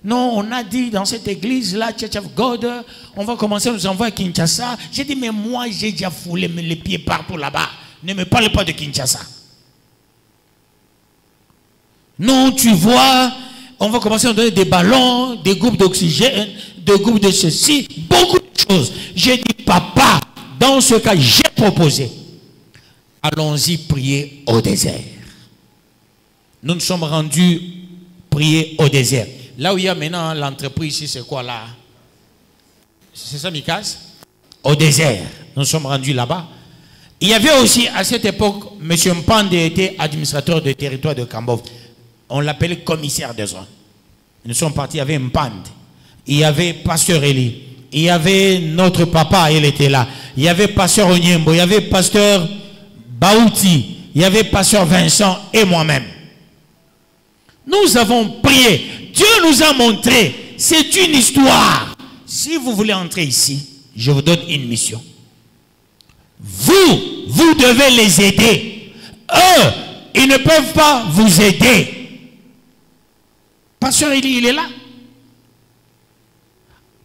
Non, on a dit dans cette église-là, Church of God, on va commencer à nous envoyer à Kinshasa. J'ai dit, mais moi, j'ai déjà foulé les pieds partout là-bas. Ne me parle pas de Kinshasa. Non, tu vois, on va commencer à donner des ballons, des groupes d'oxygène, des groupes de ceci, beaucoup de choses. J'ai dit, papa, dans ce cas, j'ai proposé. Allons-y prier au désert. Nous nous sommes rendus prier au désert. Là où il y a maintenant l'entreprise ici, c'est quoi là? C'est ça, Mikas? Au désert. Nous sommes rendus là-bas. Il y avait aussi, à cette époque, M. Mpande était administrateur de territoire de Kambov. On l'appelait commissaire des zones. Nous sommes partis, il y avait Mpande. Il y avait Pasteur Eli. Il y avait notre papa, il était là. Il y avait Pasteur Onyembo. Il y avait Pasteur Baouti. Il y avait Pasteur Vincent et moi-même. Nous avons prié. Dieu nous a montré. C'est une histoire. Si vous voulez entrer ici, je vous donne une mission. Vous devez les aider. Eux, ils ne peuvent pas vous aider. Pasteur Eli, il est là.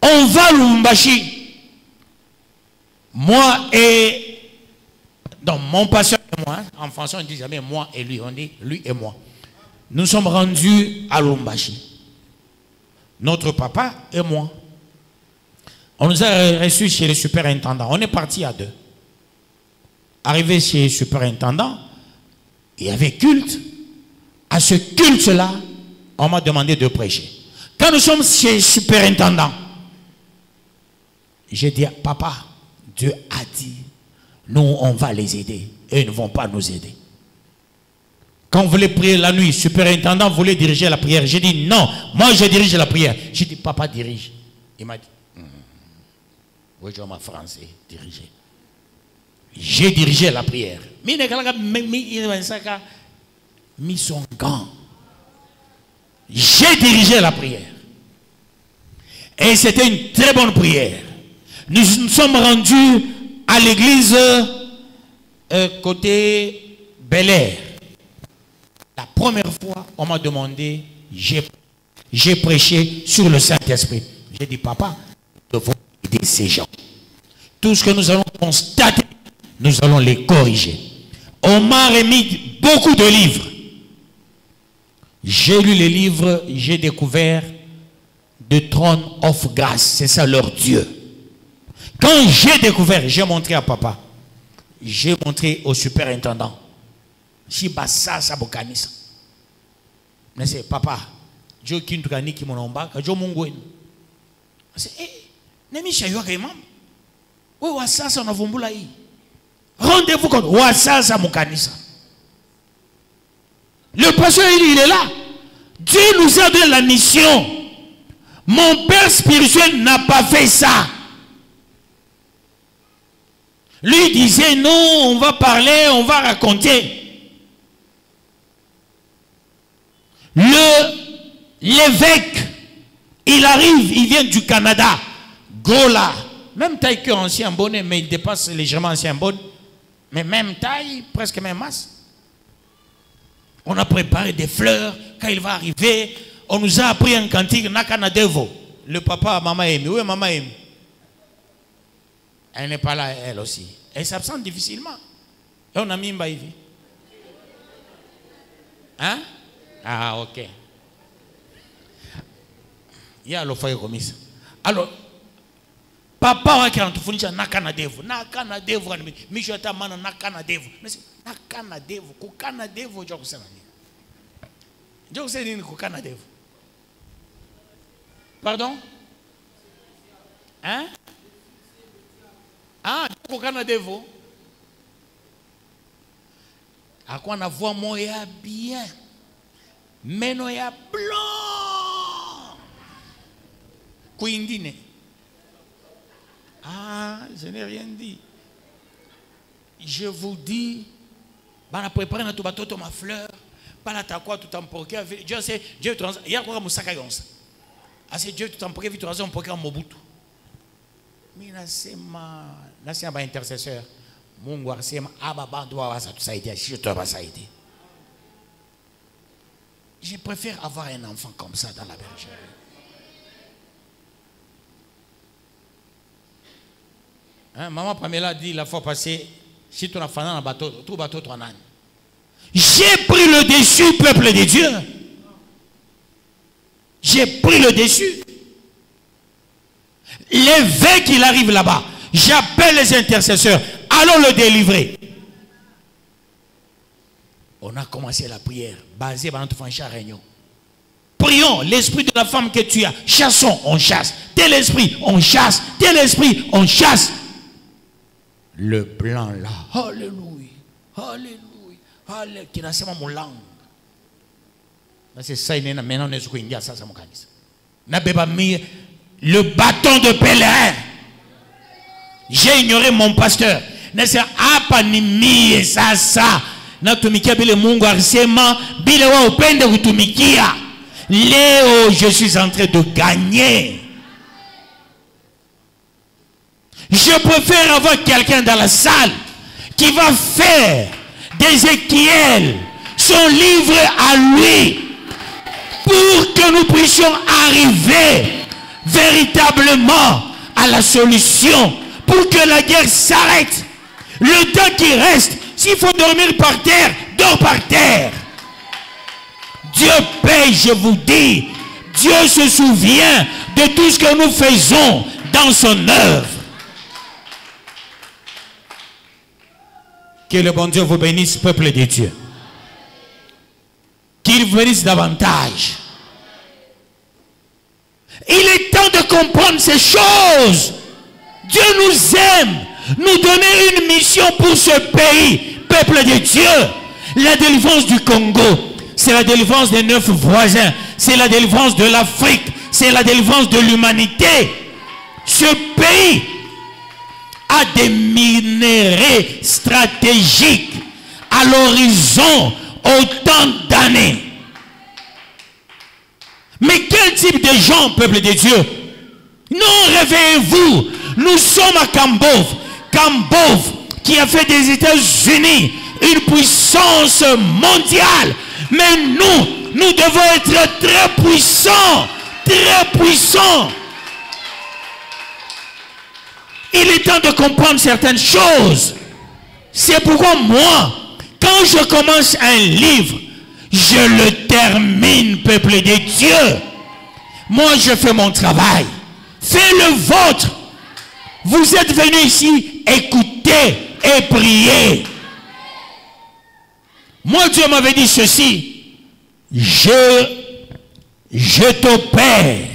On va à Lubumbashi. Moi et... Donc, mon pasteur et moi, en français, on ne dit jamais moi et lui. On dit lui et moi. Nous sommes rendus à Lubumbashi. Notre papa et moi. On nous a reçus chez le superintendant. On est partis à deux. Arrivé chez le superintendant, il y avait culte. À ce culte-là, on m'a demandé de prêcher. Quand nous sommes chez le superintendant, j'ai dit, papa, Dieu a dit, nous, on va les aider. Et ils ne vont pas nous aider. Quand on voulait prier la nuit, le superintendant voulait diriger la prière. J'ai dit, non, moi je dirige la prière. J'ai dit, papa dirige. Il m'a dit, oui, je m'en français, diriger. J'ai dirigé la prière. Mis son gant. J'ai dirigé la prière. Et c'était une très bonne prière. Nous nous sommes rendus à l'église côté Bel Air. La première fois, on m'a demandé, j'ai prêché sur le Saint-Esprit. J'ai dit, papa, nous devons aider ces gens. Tout ce que nous allons constater, nous allons les corriger. On m'a remis beaucoup de livres. J'ai lu les livres, j'ai découvert The Throne of Grace. C'est ça leur Dieu. Quand j'ai découvert, j'ai montré à papa. J'ai montré au superintendant. Si basa sabokanisa. Mais c'est papa. Dieu qui nous gani qui monomba, Dieu mungwen. C'est nemi chayo ka imam. Oui wasasa na vumbula hii. Rendez-vous compte wasasa mukanisa. Le pasteur il est là. Dieu nous a donné la mission. Mon père spirituel n'a pas fait ça. Lui disait non, on va parler, on va raconter. L'évêque, il arrive, il vient du Canada. Gola. Même taille que ancien bonnet, mais il dépasse légèrement ancien bonnet. Mais même taille, presque même masse. On a préparé des fleurs. Quand il va arriver, on nous a appris un cantique Nakanadevo. Le papa, maman Emi. Oui, maman Emi. Elle n'est pas là, elle aussi. Elle s'absente difficilement. Et on a mis Mbaïvi. Hein? Ah, ok. Il y a le foyer comme ça. Alors, papa qui a entendu nakana devu, nakana devu, michota mana nakana devu, nakana devu, kukana devu, je sais pas. Je sais pas kukana devu. Pardon? Hein? Ah, kukana devu. À quoi on a voix moya bien, mais non ya blanc. Kuingine. Ah, je n'ai rien dit. Je vous dis, on a préparé notre bateau ma fleur, pas la quoi tout en poker. Dieu sait, Dieu trans. Il y a quoi comme ça yonsa. Ah c'est Dieu tout en poker, vite en poker Mobutu. Mais là c'est un intercesseur. Mungu arsema ababa doit tusaidia, si je te vas aider. Je préfère avoir un enfant comme ça dans la bergerie. Hein, maman Pamela dit la fois passée, si tu as fait un bateau, tout bateau ton âne. J'ai pris le dessus, peuple de Dieu. J'ai pris le dessus. L'évêque, il arrive là-bas. J'appelle les intercesseurs. Allons le délivrer. On a commencé la prière basée sur notre franchise réunion. Prions l'esprit de la femme que tu as. Chassons, on chasse. Tel esprit, on chasse. Tel esprit, on chasse. Le blanc là. Alléluia. Alléluia. Alléluia. Qui n'a pas mon langue. C'est ça, maintenant, on est sur India, ça, c'est mon canisa. Le bâton de pèlerin. J'ai ignoré mon pasteur. N'est-ce pas ni et ça na tumikia bile Mungu arsema bile wa upende kutumikia. Léo, je suis en train de gagner. Je préfère avoir quelqu'un dans la salle qui va faire d'Ézéchiel son livre à lui pour que nous puissions arriver véritablement à la solution, pour que la guerre s'arrête. Le temps qui reste, s'il faut dormir par terre, dors par terre. Dieu paye, je vous dis. Dieu se souvient de tout ce que nous faisons dans son œuvre. Que le bon Dieu vous bénisse, peuple de Dieu. Qu'il vous bénisse davantage. Il est temps de comprendre ces choses. Dieu nous aime, nous donner une mission pour ce pays, peuple de Dieu. La délivrance du Congo, c'est la délivrance des 9 voisins, c'est la délivrance de l'Afrique, c'est la délivrance de l'humanité. Ce pays a des minéraux stratégiques à l'horizon autant d'années. Mais quel type de gens, peuple de Dieu? Non, réveillez-vous. Nous sommes à Kambov. Kambov qui a fait des États-Unis une puissance mondiale. Mais nous devons être très puissants. Très puissants. Il est temps de comprendre certaines choses. C'est pourquoi moi, quand je commence un livre, je le termine, peuple de Dieu. Moi, je fais mon travail. Fais le vôtre. Vous êtes venus ici écouter et prier. Moi, Dieu m'avait dit ceci. Je t'opère.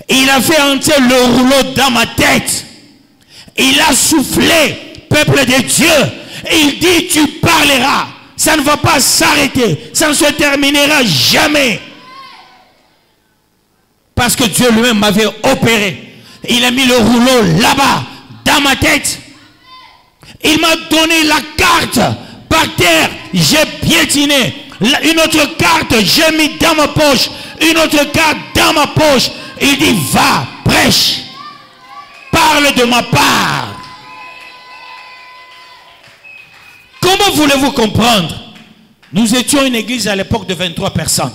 Il a fait entrer le rouleau dans ma tête. Il a soufflé, peuple de Dieu. Il dit, tu parleras. Ça ne va pas s'arrêter. Ça ne se terminera jamais. Parce que Dieu lui-même m'avait opéré. Il a mis le rouleau là-bas, dans ma tête. Il m'a donné la carte par terre. J'ai piétiné. Une autre carte, j'ai mis dans ma poche. Une autre carte dans ma poche. Il dit, va, prêche. Parle de ma part. Comment voulez-vous comprendre? Nous étions une église à l'époque de 23 personnes.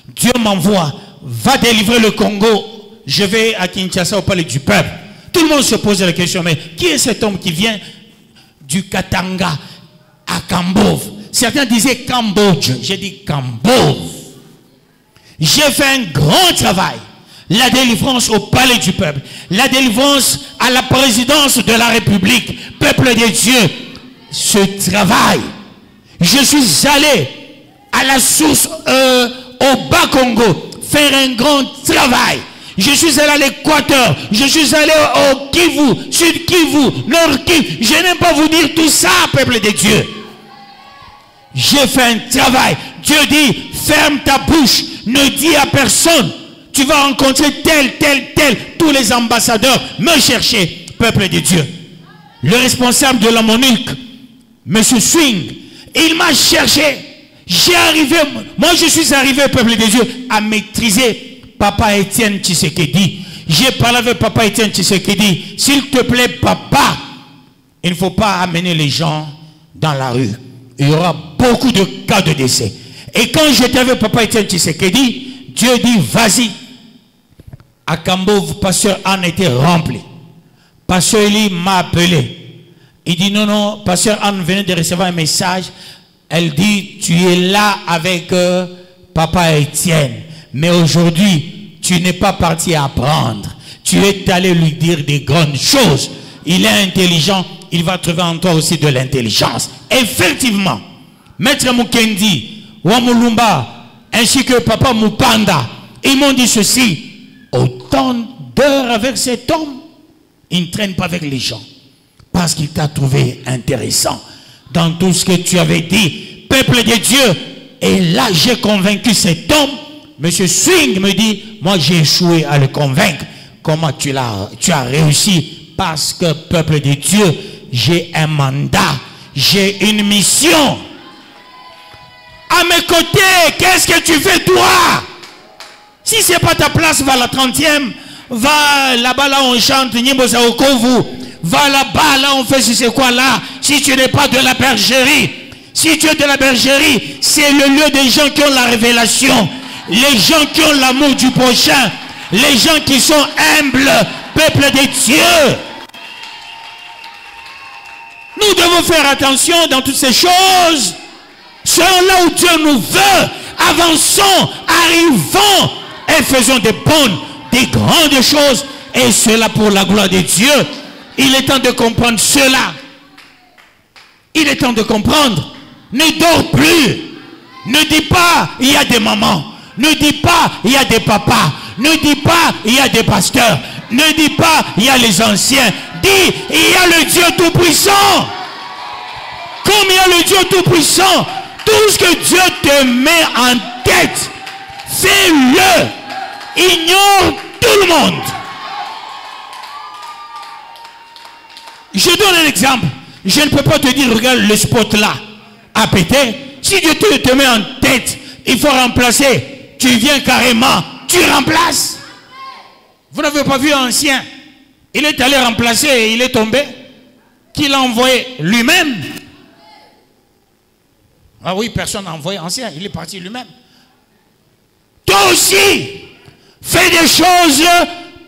Dieu m'envoie, va délivrer le Congo. Je vais à Kinshasa au palais du peuple. Tout le monde se pose la question, mais qui est cet homme qui vient du Katanga à Kambove? Certains disaient Cambodge, j'ai dit Kambove. J'ai fait un grand travail. La délivrance au palais du peuple, la délivrance à la présidence de la République, peuple de Dieu. Ce travail, je suis allé à la source au Bas-Congo faire un grand travail. Je suis allé à l'Équateur, je suis allé au Kivu, Sud Kivu, Nord Kivu. Je n'aime pas vous dire tout ça, peuple de Dieu. J'ai fait un travail. Dieu dit, ferme ta bouche, ne dis à personne. Tu vas rencontrer tel. Tous les ambassadeurs me chercher, peuple de Dieu. Le responsable de la MONUC, M. Swing, il m'a cherché. Moi je suis arrivé, peuple de Dieu, à maîtriser Papa Etienne Tshisekedi. J'ai parlé avec Papa Etienne Tshisekedi. S'il te plaît, papa, il ne faut pas amener les gens dans la rue. Il y aura beaucoup de cas de décès. Et quand j'étais avec Papa Etienne Tshisekedi, Dieu dit, vas-y. À Kambove, pasteur Anne était rempli. Pasteur Eli m'a appelé. Il dit, non, pasteur Anne venait de recevoir un message. Elle dit, tu es là avec Papa Etienne. Mais aujourd'hui, tu n'es pas parti apprendre. Tu es allé lui dire des grandes choses. Il est intelligent. Il va trouver en toi aussi de l'intelligence. Effectivement, Maître Mukendi, Wamulumba, ainsi que Papa Mupanda, ils m'ont dit ceci. Autant d'heures avec cet homme, il ne traîne pas avec les gens. Parce qu'il t'a trouvé intéressant dans tout ce que tu avais dit. Peuple de Dieu. Et là, j'ai convaincu cet homme. Monsieur Swing me dit, moi j'ai échoué à le convaincre. Comment tu as réussi? Parce que, peuple de Dieu, j'ai un mandat. J'ai une mission. À mes côtés, qu'est-ce que tu fais toi? Si ce n'est pas ta place, va à la 30e, va là-bas, là on chante, va là-bas, là on fait c'est quoi là. Si tu n'es pas de la bergerie, si tu es de la bergerie, c'est le lieu des gens qui ont la révélation, les gens qui ont l'amour du prochain, les gens qui sont humbles, peuple de Dieu. Nous devons faire attention dans toutes ces choses. Soyons là où Dieu nous veut. Avançons, arrivons et faisons des bonnes, des grandes choses. Et cela pour la gloire de Dieu. Il est temps de comprendre cela. Il est temps de comprendre. Ne dors plus. Ne dis pas, il y a des mamans. Ne dis pas, il y a des papas. Ne dis pas, il y a des pasteurs. Ne dis pas, il y a les anciens. Dis, il y a le Dieu Tout-Puissant. Comme il y a le Dieu Tout-Puissant, tout ce que Dieu te met en tête, fais-le. Ignore tout le monde. Je donne un exemple. Je ne peux pas te dire, regarde le spot là, à péter. Si Dieu te met en tête, il faut remplacer. Tu viens carrément, tu remplaces. Vous n'avez pas vu un ancien? Il est allé remplacer et il est tombé. Qui l'a envoyé? Lui-même. Ah oui, personne n'a envoyé ancien, il est parti lui-même. Toi aussi, fais des choses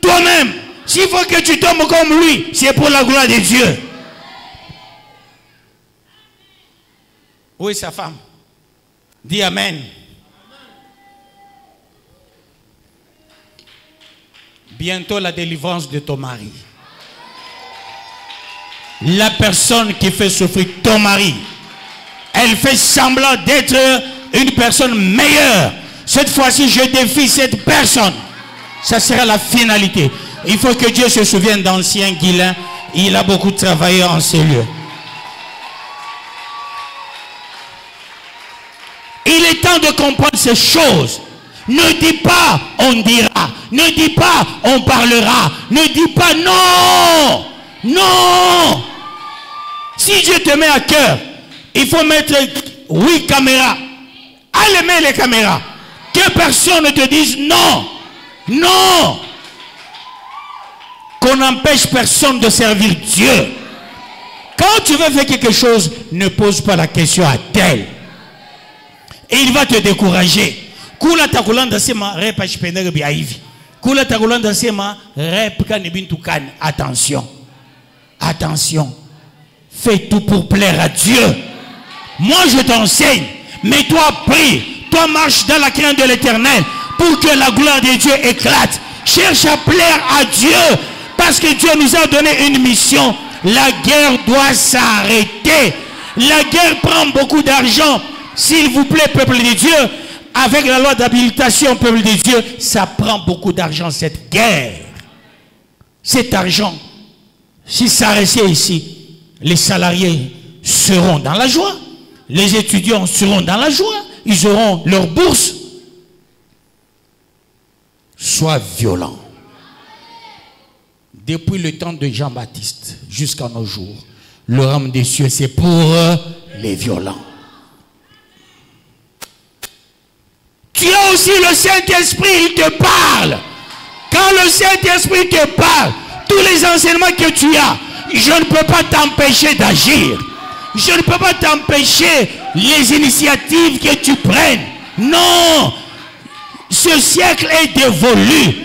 toi-même. S'il faut que tu tombes comme lui, c'est pour la gloire de Dieu. Où est sa femme? Dis Amen. Bientôt la délivrance de ton mari. La personne qui fait souffrir ton mari, elle fait semblant d'être une personne meilleure. Cette fois-ci, je défie cette personne. Ça sera la finalité. Il faut que Dieu se souvienne d'ancien Guilain. Il a beaucoup travaillé en ces lieux. Il est temps de comprendre ces choses. Ne dis pas on dira. Ne dis pas on parlera. Ne dis pas non. Non. Si Dieu te met à cœur, il faut mettre 8 caméras. Allumez les caméras. Que personne ne te dise non. Non. Qu'on n'empêche personne de servir Dieu. Quand tu veux faire quelque chose, ne pose pas la question à tel. Et il va te décourager. Kula takulanda sema repa chipendere bi aivi. Attention. Attention. Fais tout pour plaire à Dieu. Moi je t'enseigne. Mais toi prie. Toi marche dans la crainte de l'Éternel. Pour que la gloire de Dieu éclate. Cherche à plaire à Dieu. Parce que Dieu nous a donné une mission. La guerre doit s'arrêter. La guerre prend beaucoup d'argent. S'il vous plaît, peuple de Dieu, avec la loi d'habilitation, peuple de Dieu, ça prend beaucoup d'argent, cette guerre. Cet argent, si ça restait ici, les salariés seront dans la joie. Les étudiants seront dans la joie. Ils auront leur bourse. Sois violent. Depuis le temps de Jean-Baptiste jusqu'à nos jours, le royaume des cieux, c'est pour les violents. Tu as aussi le Saint-Esprit, il te parle. Quand le Saint-Esprit te parle, tous les enseignements que tu as, je ne peux pas t'empêcher d'agir. Je ne peux pas t'empêcher les initiatives que tu prennes. Non, ce siècle est dévolu.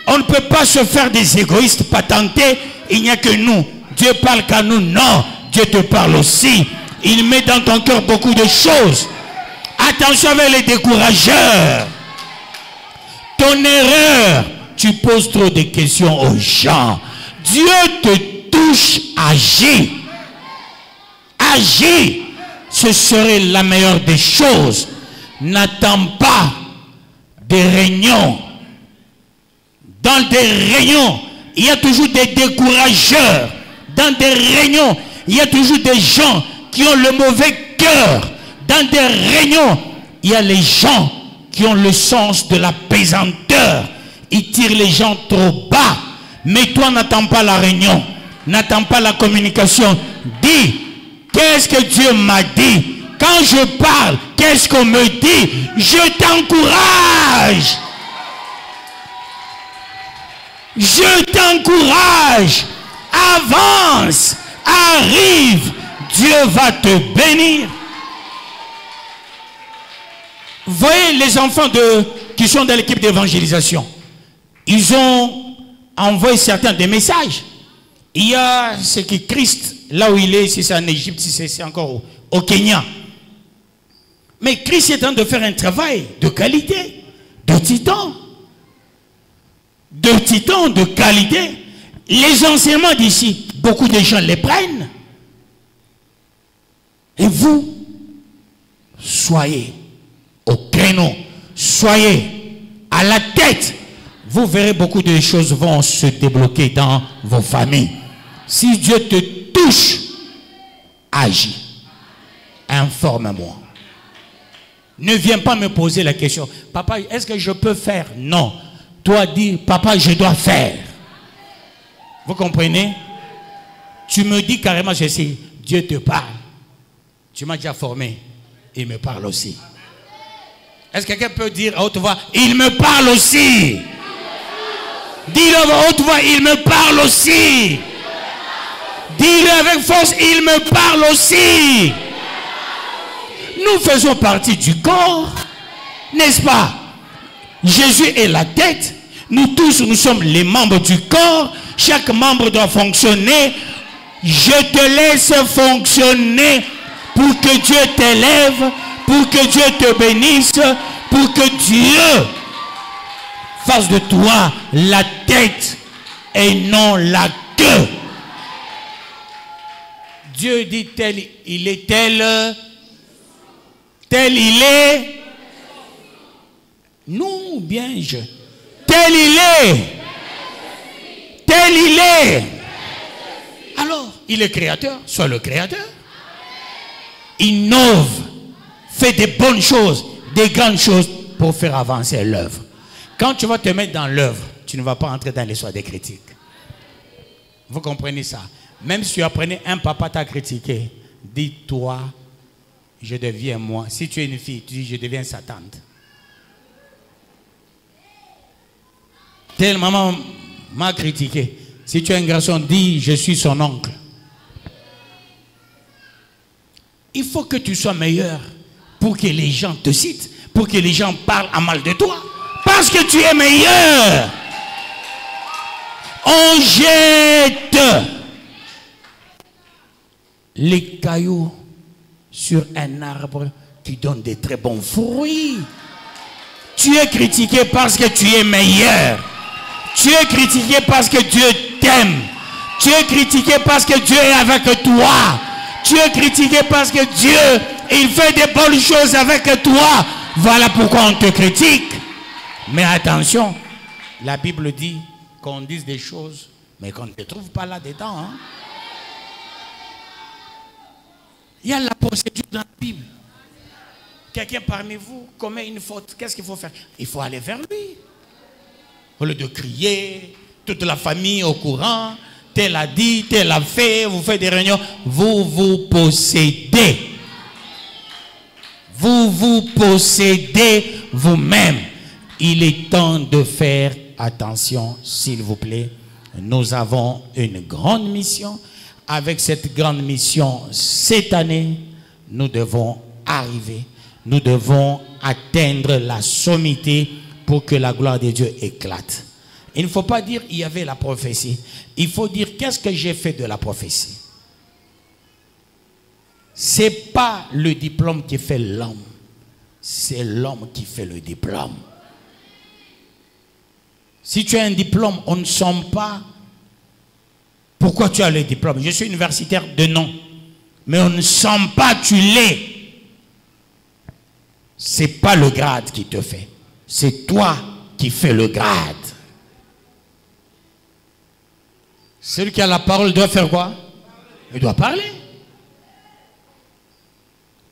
On ne peut pas se faire des égoïstes patentés. Il n'y a que nous. Dieu parle qu'à nous. Non, Dieu te parle aussi. Il met dans ton cœur beaucoup de choses. Attention avec les décourageurs. Ton erreur, tu poses trop de questions aux gens. Dieu te touche, agis. Agis. Ce serait la meilleure des choses. N'attends pas des réunions. Dans des réunions, il y a toujours des décourageurs. Dans des réunions, il y a toujours des gens qui ont le mauvais cœur. Dans des réunions, il y a les gens qui ont le sens de la pesanteur. Ils tirent les gens trop bas. Mais toi, n'attends pas la réunion. N'attends pas la communication. Dis, qu'est-ce que Dieu m'a dit? Quand je parle, qu'est-ce qu'on me dit? Je t'encourage. Je t'encourage. Avance. Arrive. Dieu va te bénir. Voyez les enfants qui sont dans l'équipe d'évangélisation. Ils ont envoyé certains des messages. Il y a ce qui Christ, là où il est, si c'est en Égypte, si c'est encore au Kenya. Mais Christ est en train de faire un travail de qualité, de titan. De titan, de qualité. Les enseignements d'ici, beaucoup de gens les prennent. Et vous, soyez au créneau, soyez à la tête. Vous verrez beaucoup de choses vont se débloquer dans vos familles. Si Dieu te touche, agis. Informe-moi. Ne viens pas me poser la question, papa, est-ce que je peux faire? Non. Toi, dis, papa, je dois faire. Vous comprenez? Tu me dis carrément, je sais, Dieu te parle. Tu m'as déjà formé. Il me parle aussi. Est-ce que quelqu'un peut dire à haute voix, il me parle aussi? Dis-le à haute voix, il me parle aussi. Dis-le avec force, il me parle aussi. Nous faisons partie du corps, n'est-ce pas? Jésus est la tête. Nous tous, nous sommes les membres du corps. Chaque membre doit fonctionner. Je te laisse fonctionner pour que Dieu t'élève, pour que Dieu te bénisse, pour que Dieu fasse de toi la tête et non la queue. Dieu dit tel il est, tel il est. Non, bien je. Tel il est. Tel il est. Alors, il est créateur, sois le créateur. Innove. Fais des bonnes choses, des grandes choses pour faire avancer l'œuvre. Quand tu vas te mettre dans l'œuvre, tu ne vas pas entrer dans l'histoire des critiques. Vous comprenez ça? Même si tu apprenais un papa t'a critiqué, dis-toi, je deviens moi. Si tu es une fille, tu dis, je deviens sa tante. Telle maman m'a critiqué. Si tu es un garçon, dis, je suis son oncle. Il faut que tu sois meilleur pour que les gens te citent, pour que les gens parlent à mal de toi. Parce que tu es meilleur. On jette les cailloux sur un arbre qui donne des très bons fruits. Tu es critiqué parce que tu es meilleur. Tu es critiqué parce que Dieu t'aime. Tu es critiqué parce que Dieu est avec toi. Tu es critiqué parce que Dieu, il fait des bonnes choses avec toi. Voilà pourquoi on te critique. Mais attention, la Bible dit qu'on dise des choses, mais qu'on ne te trouve pas là-dedans. Hein? Il y a la procédure dans la Bible. Quelqu'un parmi vous commet une faute, qu'est-ce qu'il faut faire? Il faut aller vers lui. Au lieu de crier, toute la famille au courant, tel a dit, tel a fait, vous faites des réunions, vous vous possédez. Vous vous possédez vous-même. Il est temps de faire attention, s'il vous plaît. Nous avons une grande mission. Avec cette grande mission, cette année, nous devons arriver. Nous devons atteindre la sommité pour que la gloire de Dieu éclate. Il ne faut pas dire il y avait la prophétie. Il faut dire qu'est-ce que j'ai fait de la prophétie. Ce n'est pas le diplôme qui fait l'homme. C'est l'homme qui fait le diplôme. Si tu as un diplôme, on ne sent pas pourquoi tu as le diplôme. Je suis universitaire de nom. Mais on ne sent pas tu l'es. Ce n'est pas le grade qui te fait. C'est toi qui fais le grade. Celui qui a la parole doit faire quoi? Il doit parler.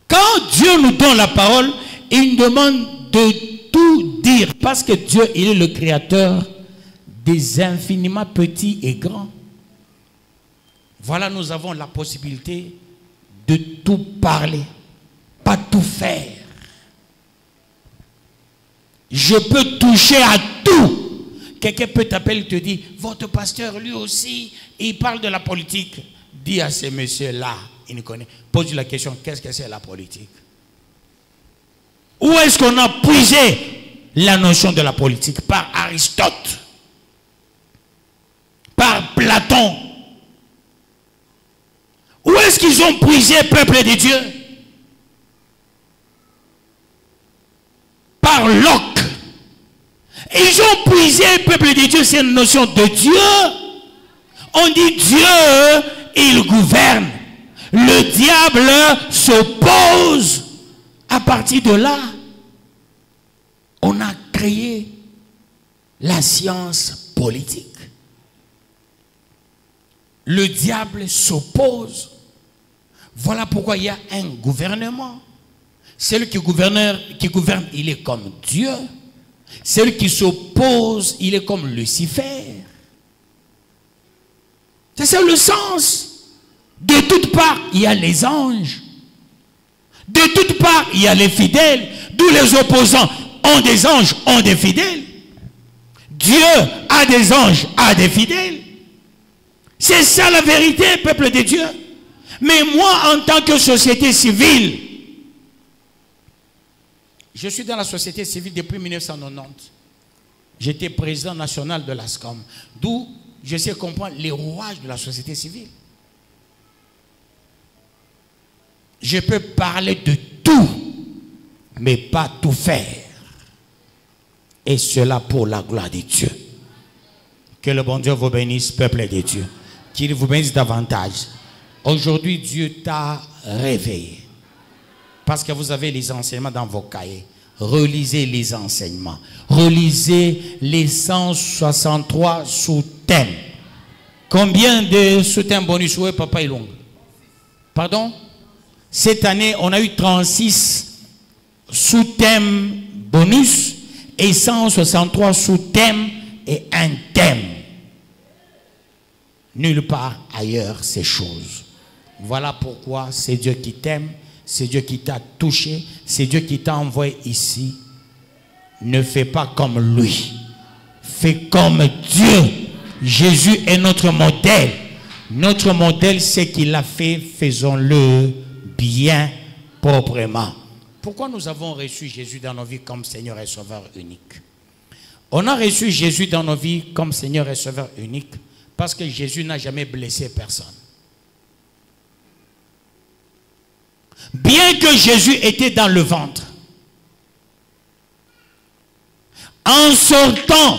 Quand Dieu nous donne la parole, il nous demande de tout dire. Parce que Dieu, il est le créateur des infiniment petits et grands. Voilà, nous avons la possibilité de tout parler, pas tout faire. Je peux toucher à tout. Quelqu'un peut t'appeler et te dire, votre pasteur, lui aussi, il parle de la politique. Dis à ces messieurs-là, il ne connaît. Pose la question, qu'est-ce que c'est la politique? Où est-ce qu'on a puisé la notion de la politique? Par Aristote, par Platon. Où est-ce qu'ils ont puisé le peuple de Dieu? Par Locke. Ils ont puisé le peuple de Dieu, c'est une notion de Dieu. On dit Dieu, il gouverne. Le diable s'oppose. À partir de là, on a créé la science politique. Le diable s'oppose. Voilà pourquoi il y a un gouvernement. Celui qui gouverne, il est comme Dieu. Celui qui s'oppose, il est comme Lucifer. C'est ça le sens. De toutes parts, il y a les anges. De toutes parts, il y a les fidèles. D'où les opposants ont des anges, ont des fidèles. Dieu a des anges, a des fidèles. C'est ça la vérité, peuple de Dieu. Mais moi, en tant que société civile, je suis dans la société civile depuis 1990. J'étais président national de l'ASCOM. D'où je sais comprendre les rouages de la société civile. Je peux parler de tout, mais pas tout faire. Et cela pour la gloire de Dieu. Que le bon Dieu vous bénisse, peuple de Dieu. Qu'il vous bénisse davantage. Aujourd'hui, Dieu t'a réveillé. Parce que vous avez les enseignements dans vos cahiers. Relisez les enseignements. Relisez les 163 sous-thèmes. Combien de sous-thèmes bonus? Oui, Papa Ilong. Pardon? Cette année, on a eu 36 sous-thèmes bonus et 163 sous-thèmes et un thème. Nulle part ailleurs ces choses. Voilà pourquoi c'est Dieu qui t'aime, c'est Dieu qui t'a touché, c'est Dieu qui t'a envoyé ici. Ne fais pas comme lui. Fais comme Dieu. Jésus est notre modèle. Notre modèle, c'est qu'il a fait, faisons-le bien, proprement. Pourquoi nous avons reçu Jésus dans nos vies comme Seigneur et Sauveur unique? On a reçu Jésus dans nos vies comme Seigneur et Sauveur unique Parce que Jésus n'a jamais blessé personne. Bien que Jésus était dans le ventre, en sortant,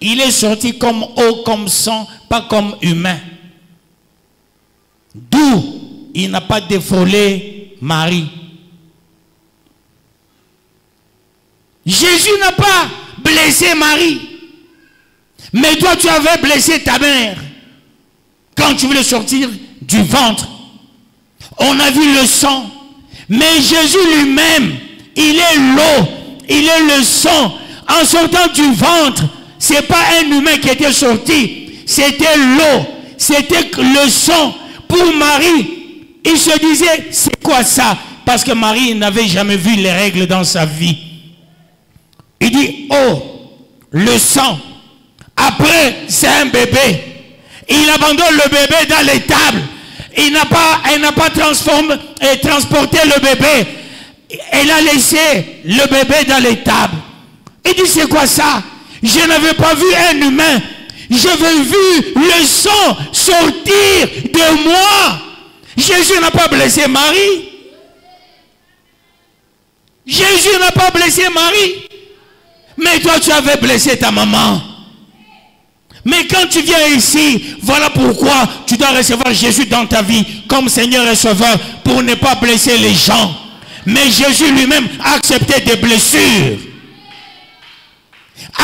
il est sorti comme eau, comme sang, pas comme humain. D'où il n'a pas défolé Marie. Jésus n'a pas blessé Marie. Mais toi, tu avais blessé ta mère. Quand tu voulais sortir du ventre, on a vu le sang. Mais Jésus lui-même, il est l'eau, il est le sang. En sortant du ventre, ce n'est pas un humain qui était sorti. C'était l'eau, c'était le sang. Pour Marie, il se disait, c'est quoi ça? Parce que Marie n'avait jamais vu les règles dans sa vie. Il dit, oh, le sang. Après, c'est un bébé. Il abandonne le bébé dans l'étable. Elle n'a pas transporté le bébé. Elle a laissé le bébé dans l'étable. Il dit, c'est quoi ça? Je n'avais pas vu un humain. J'avais vu le sang sortir de moi. Jésus n'a pas blessé Marie. Jésus n'a pas blessé Marie. Mais toi, tu avais blessé ta maman. Mais quand tu viens ici, voilà pourquoi tu dois recevoir Jésus dans ta vie comme Seigneur et Sauveur pour ne pas blesser les gens. Mais Jésus lui-même a accepté des blessures.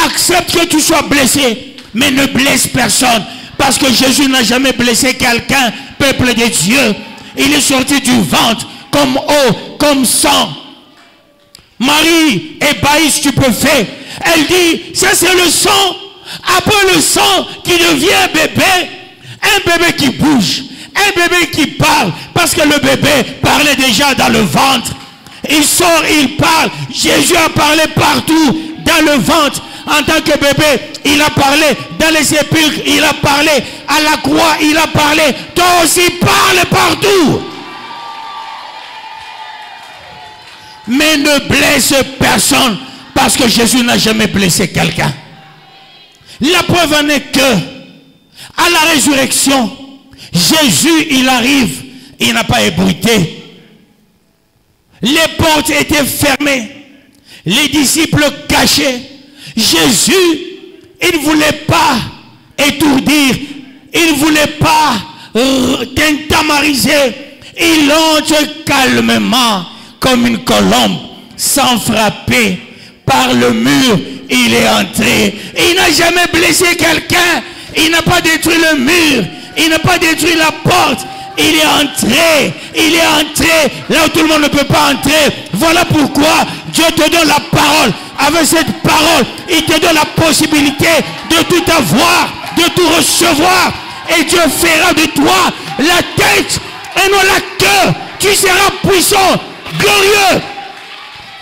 Accepte que tu sois blessé, mais ne blesse personne. Parce que Jésus n'a jamais blessé quelqu'un, peuple de Dieu. Il est sorti du ventre comme eau, comme sang. Marie, ébahie, stupéfaite, elle dit, ça c'est le sang. Après le sang qui devient bébé, un bébé qui bouge, un bébé qui parle, parce que le bébé parlait déjà dans le ventre. Il sort, il parle. Jésus a parlé partout dans le ventre. En tant que bébé, il a parlé dans les sépulcres, il a parlé à la croix, il a parlé. Toi aussi, parle partout. Mais ne blesse personne, parce que Jésus n'a jamais blessé quelqu'un. La preuve en est que, à la résurrection, Jésus, il arrive, il n'a pas ébruité. Les portes étaient fermées, les disciples cachés. Jésus, il ne voulait pas étourdir, il ne voulait pas tintamariser. Il entre calmement, comme une colombe, sans frapper. Par le mur, il est entré. Il n'a jamais blessé quelqu'un. Il n'a pas détruit le mur. Il n'a pas détruit la porte. Il est entré. Il est entré là où tout le monde ne peut pas entrer. Voilà pourquoi Dieu te donne la parole. Avec cette parole, il te donne la possibilité de tout avoir, de tout recevoir. Et Dieu fera de toi la tête et non la queue. Tu seras puissant, glorieux.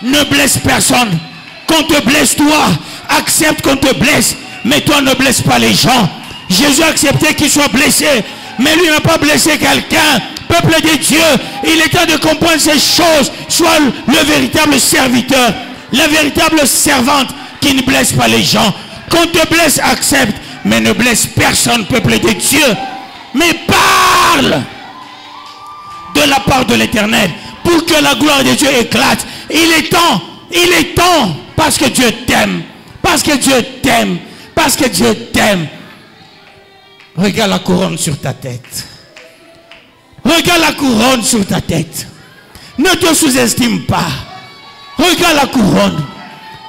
Ne blesse personne. Qu'on te blesse toi, accepte qu'on te blesse, mais toi ne blesse pas les gens. Jésus a accepté qu'il soit blessé, mais lui n'a pas blessé quelqu'un. Peuple de Dieu, il est temps de comprendre ces choses. Sois le véritable serviteur, la véritable servante qui ne blesse pas les gens. Qu'on te blesse, accepte, mais ne blesse personne, peuple de Dieu. Mais parle de la part de l'Éternel pour que la gloire de Dieu éclate. Il est temps, parce que Dieu t'aime, parce que Dieu t'aime, parce que Dieu t'aime. Regarde la couronne sur ta tête. Regarde la couronne sur ta tête. Ne te sous-estime pas. Regarde la couronne.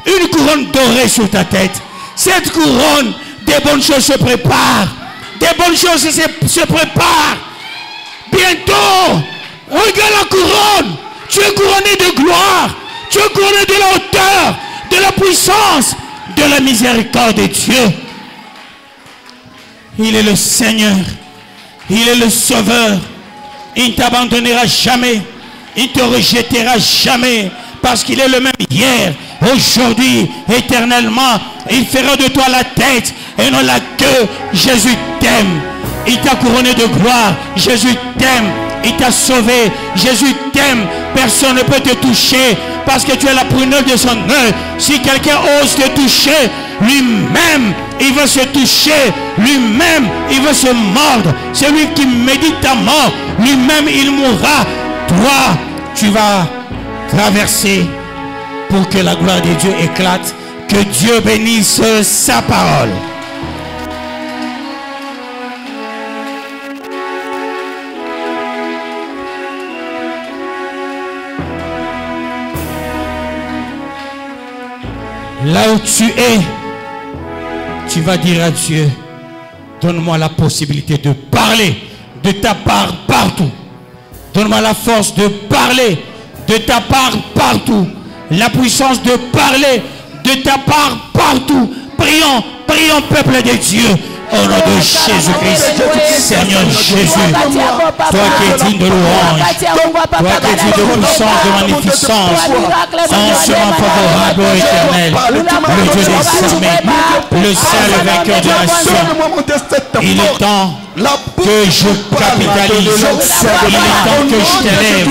Une couronne dorée sur ta tête. Cette couronne, des bonnes choses se préparent. Des bonnes choses se préparent. Bientôt, regarde la couronne. Tu es couronné de gloire. Tu es couronné de la hauteur, de la puissance, de la miséricorde de Dieu. Il est le Seigneur. Il est le Sauveur. Il ne t'abandonnera jamais. Il ne te rejettera jamais. Parce qu'il est le même hier, aujourd'hui, éternellement. Il fera de toi la tête et non la queue. Jésus t'aime. Il t'a couronné de gloire. Jésus t'aime. Il t'a sauvé. Jésus t'aime. Personne ne peut te toucher parce que tu es la prunelle de son œil. Si quelqu'un ose te toucher, lui-même, il va se toucher, lui-même, il va se mordre. Celui qui médite ta mort, lui-même, il mourra. Toi, tu vas traverser pour que la gloire de Dieu éclate. Que Dieu bénisse sa parole. Là où tu es, tu vas dire à Dieu, donne-moi la possibilité de parler de ta part partout. Donne-moi la force de parler de ta part partout. La puissance de parler de ta part partout. Prions, prions peuple de Dieu. Au nom de Jésus-Christ, Seigneur Jésus, toi qui es digne de louange, toi qui es digne de puissance, de magnificence, anciennement favorable au éternel, le Dieu des armées, le seul vainqueur de la nation. Il est temps que je capitalise, il est temps que je t'élève,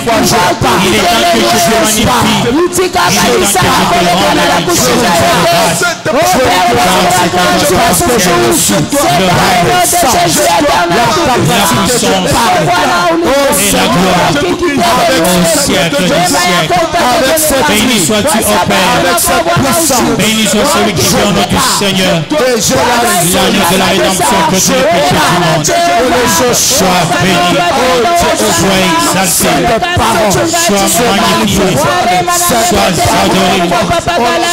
il est temps que je te magnifie, il est temps que je te rende la richesse de ta grâce, car c'est ta grâce que j'ai reçu. Le règne, la puissance et la gloire au siècle des siècles. Béni sois-tu, ô Père. Béni soit celui qui vient au nom du Seigneur. L'agneau de la rédemption que tous les péchés du monde. Sois béni, sois exalté, sois magnifié, sois adoré,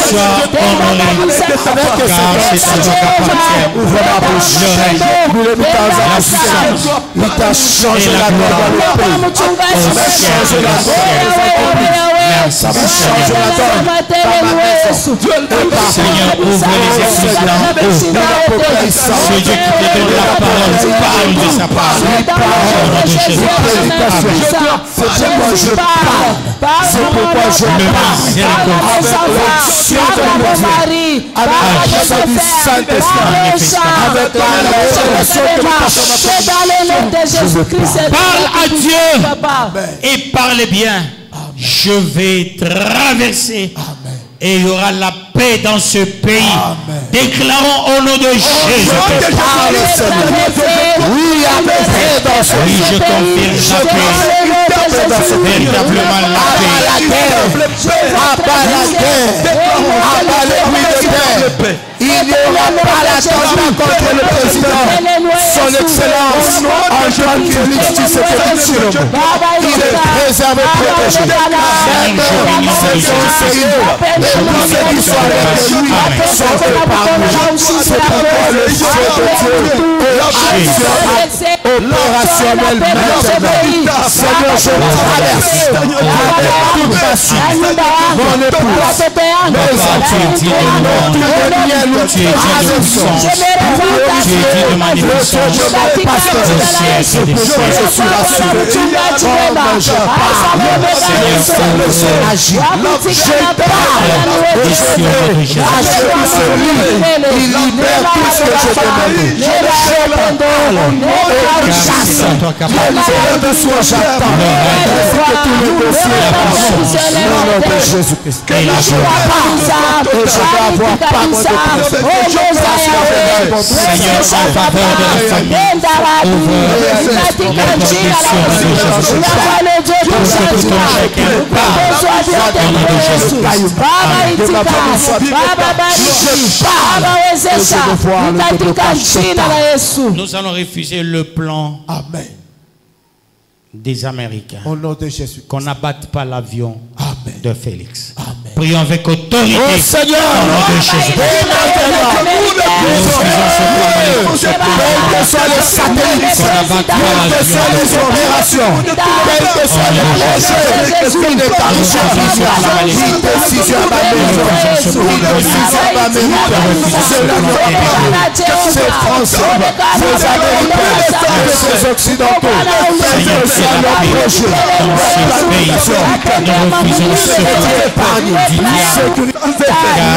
sois honoré, car c'est à toi qu'appartient le règne, la puissance et la gloire au siècle des siècles. Merci Seigneur, ouvre les écluses d'en haut. Ce Dieu qui te donne la parole, parle de sa parole. Au nom de Jésus. C'est pourquoi je parle. Le miséricordieux. Parle à Dieu et parle bien. Je vais traverser. Amen. Et il y aura la paix dans ce pays. Amen. Déclarons au nom de Jésus. Oui, je confirme la paix. Véritablement la paix. Abat la guerre. Abat le bruit de guerre. Il n'y aura pas l'attentat contre le président. Son Excellence Antoine Félix Tshisekedi Tshilombo. Il est préservé, protégé. C'est son Seigneur. Et tous ceux qui sont avec lui sont préparés. C'est pourquoi le Dieu de Dieu est opérationnel maintenant. Seigneur, je traverse avec toute passion mon épouse, mes enfants, tous les miens. Tu es Dieu de puissance, tu es Dieu de magnificence, pasteur au siècle des siècles. Je suis rassuré. Seigneur, agis. Je parle et je il libère tout ce que je demande. Je parle et chasse. De soi j'attends. Que tout le dossier au nom de Jésus-Christ. Et je vais avoir parole de Seigneur, en faveur de la famille, ouvre la protection de Jésus. Pour que tout un chacun parle au nom de Jésus. Nous allons refuser le plan des Américains. Au nom de Jésus. Qu'on n'abatte pas l'avion de Félix. Amen. Prions avec autorité. Oh Seigneur, au nom de Jésus. Quel que soit les satellites, quelles que soient les opérations, quelles que soient les projets, il n'est pas une décision à ma maison, une décision à ma maison. Ces Français, ces Américains, ces Occidentaux, quels que soient leurs projets, nous refusons ce plan du diable, car c'est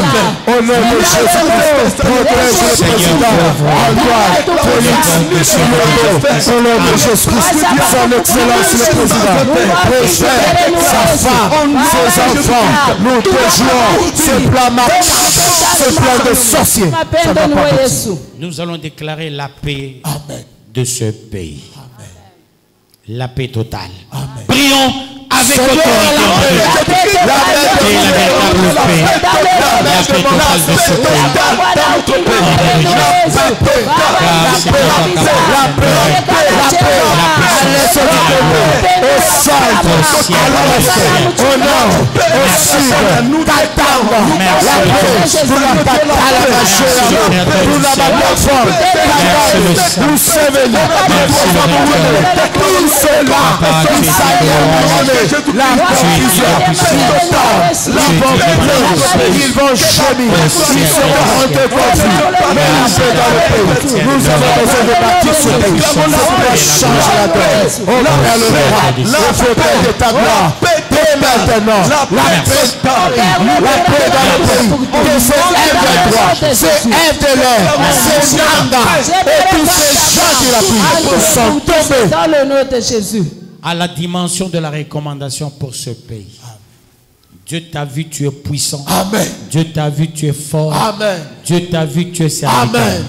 notre Au nom de Jésus-Christ, protège le président Antoine Félix Tshisekedi. Au nom de Jésus-Christ, son excellence le président. Préserve sa femme, ses enfants. Nous te jouons ce plan marche, ce plan de sorcier. Nous allons déclarer la paix de ce pays. Amen. La paix totale. Amen. Prions avec autorité. La véritable paix. La paix totale de ce pays. Au nord, au sud, Katanga, la paix, pour la bataille, la pour la plateforme, nous sommes tout cela, la confusion, ils vont gémir, ils seront en conflit, mais la paix dans le pays. Nous avons besoin de bâtir ce pays, pour changer la donne. On appellera le fauteuil de ta gloire. Dès maintenant, la paix dans le pays. C'est F23, c'est FDLR, c'est Nanga, et tous ces gens qui l'appuient sont tombés. Dans le nom de Jésus. À la dimension de la recommandation pour ce pays. Dieu t'a vu, tu es puissant. Amen. Dieu t'a vu, tu es fort. Amen. Dieu t'a vu, tu es serviteur. Amen.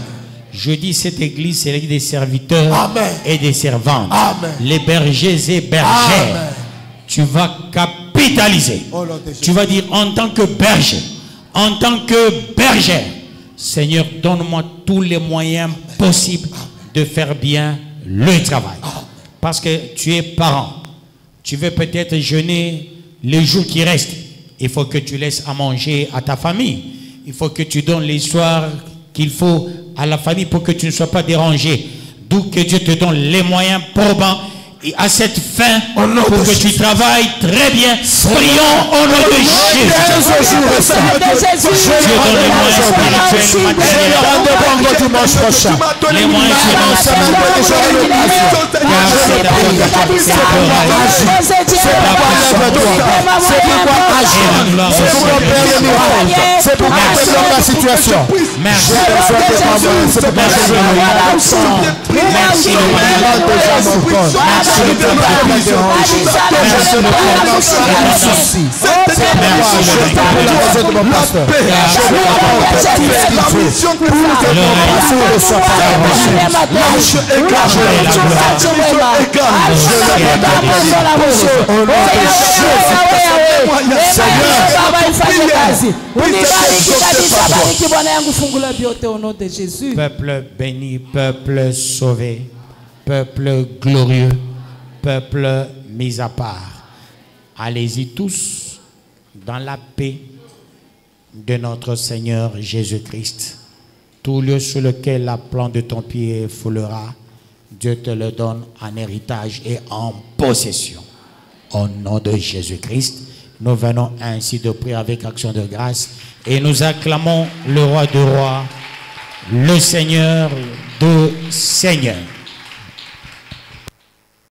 Je dis cette église, c'est l'église des serviteurs Amen. et des servantes. Amen. Les bergers et bergères. Amen. Tu vas capitaliser. Oh, Lord, tu vas dire en tant que berger, en tant que bergère, Seigneur, donne-moi tous les moyens possibles de faire bien le travail. Parce que tu es parent. Tu veux peut-être jeûner les jours qui restent. Il faut que tu laisses à manger à ta famille. Il faut que tu donnes les soirs qu'il faut à la famille pour que tu ne sois pas dérangé. D'où que Dieu te donne les moyens probants. Et à cette fin, pour que tu travailles très bien, prions au nom de Jésus. Dieu donne les moyens spirituels, matériels. Les moyens financiers. C'est pour débloquer la situation. Merci. Peuple béni, peuple sauvé, peuple glorieux, peuple mis à part. Allez-y tous dans la paix de notre Seigneur Jésus-Christ. Tout lieu sur lequel la plante de ton pied foulera, Dieu te le donne en héritage et en possession. Au nom de Jésus-Christ, nous venons ainsi de prier avec action de grâce et nous acclamons le roi de rois, le Seigneur de seigneurs.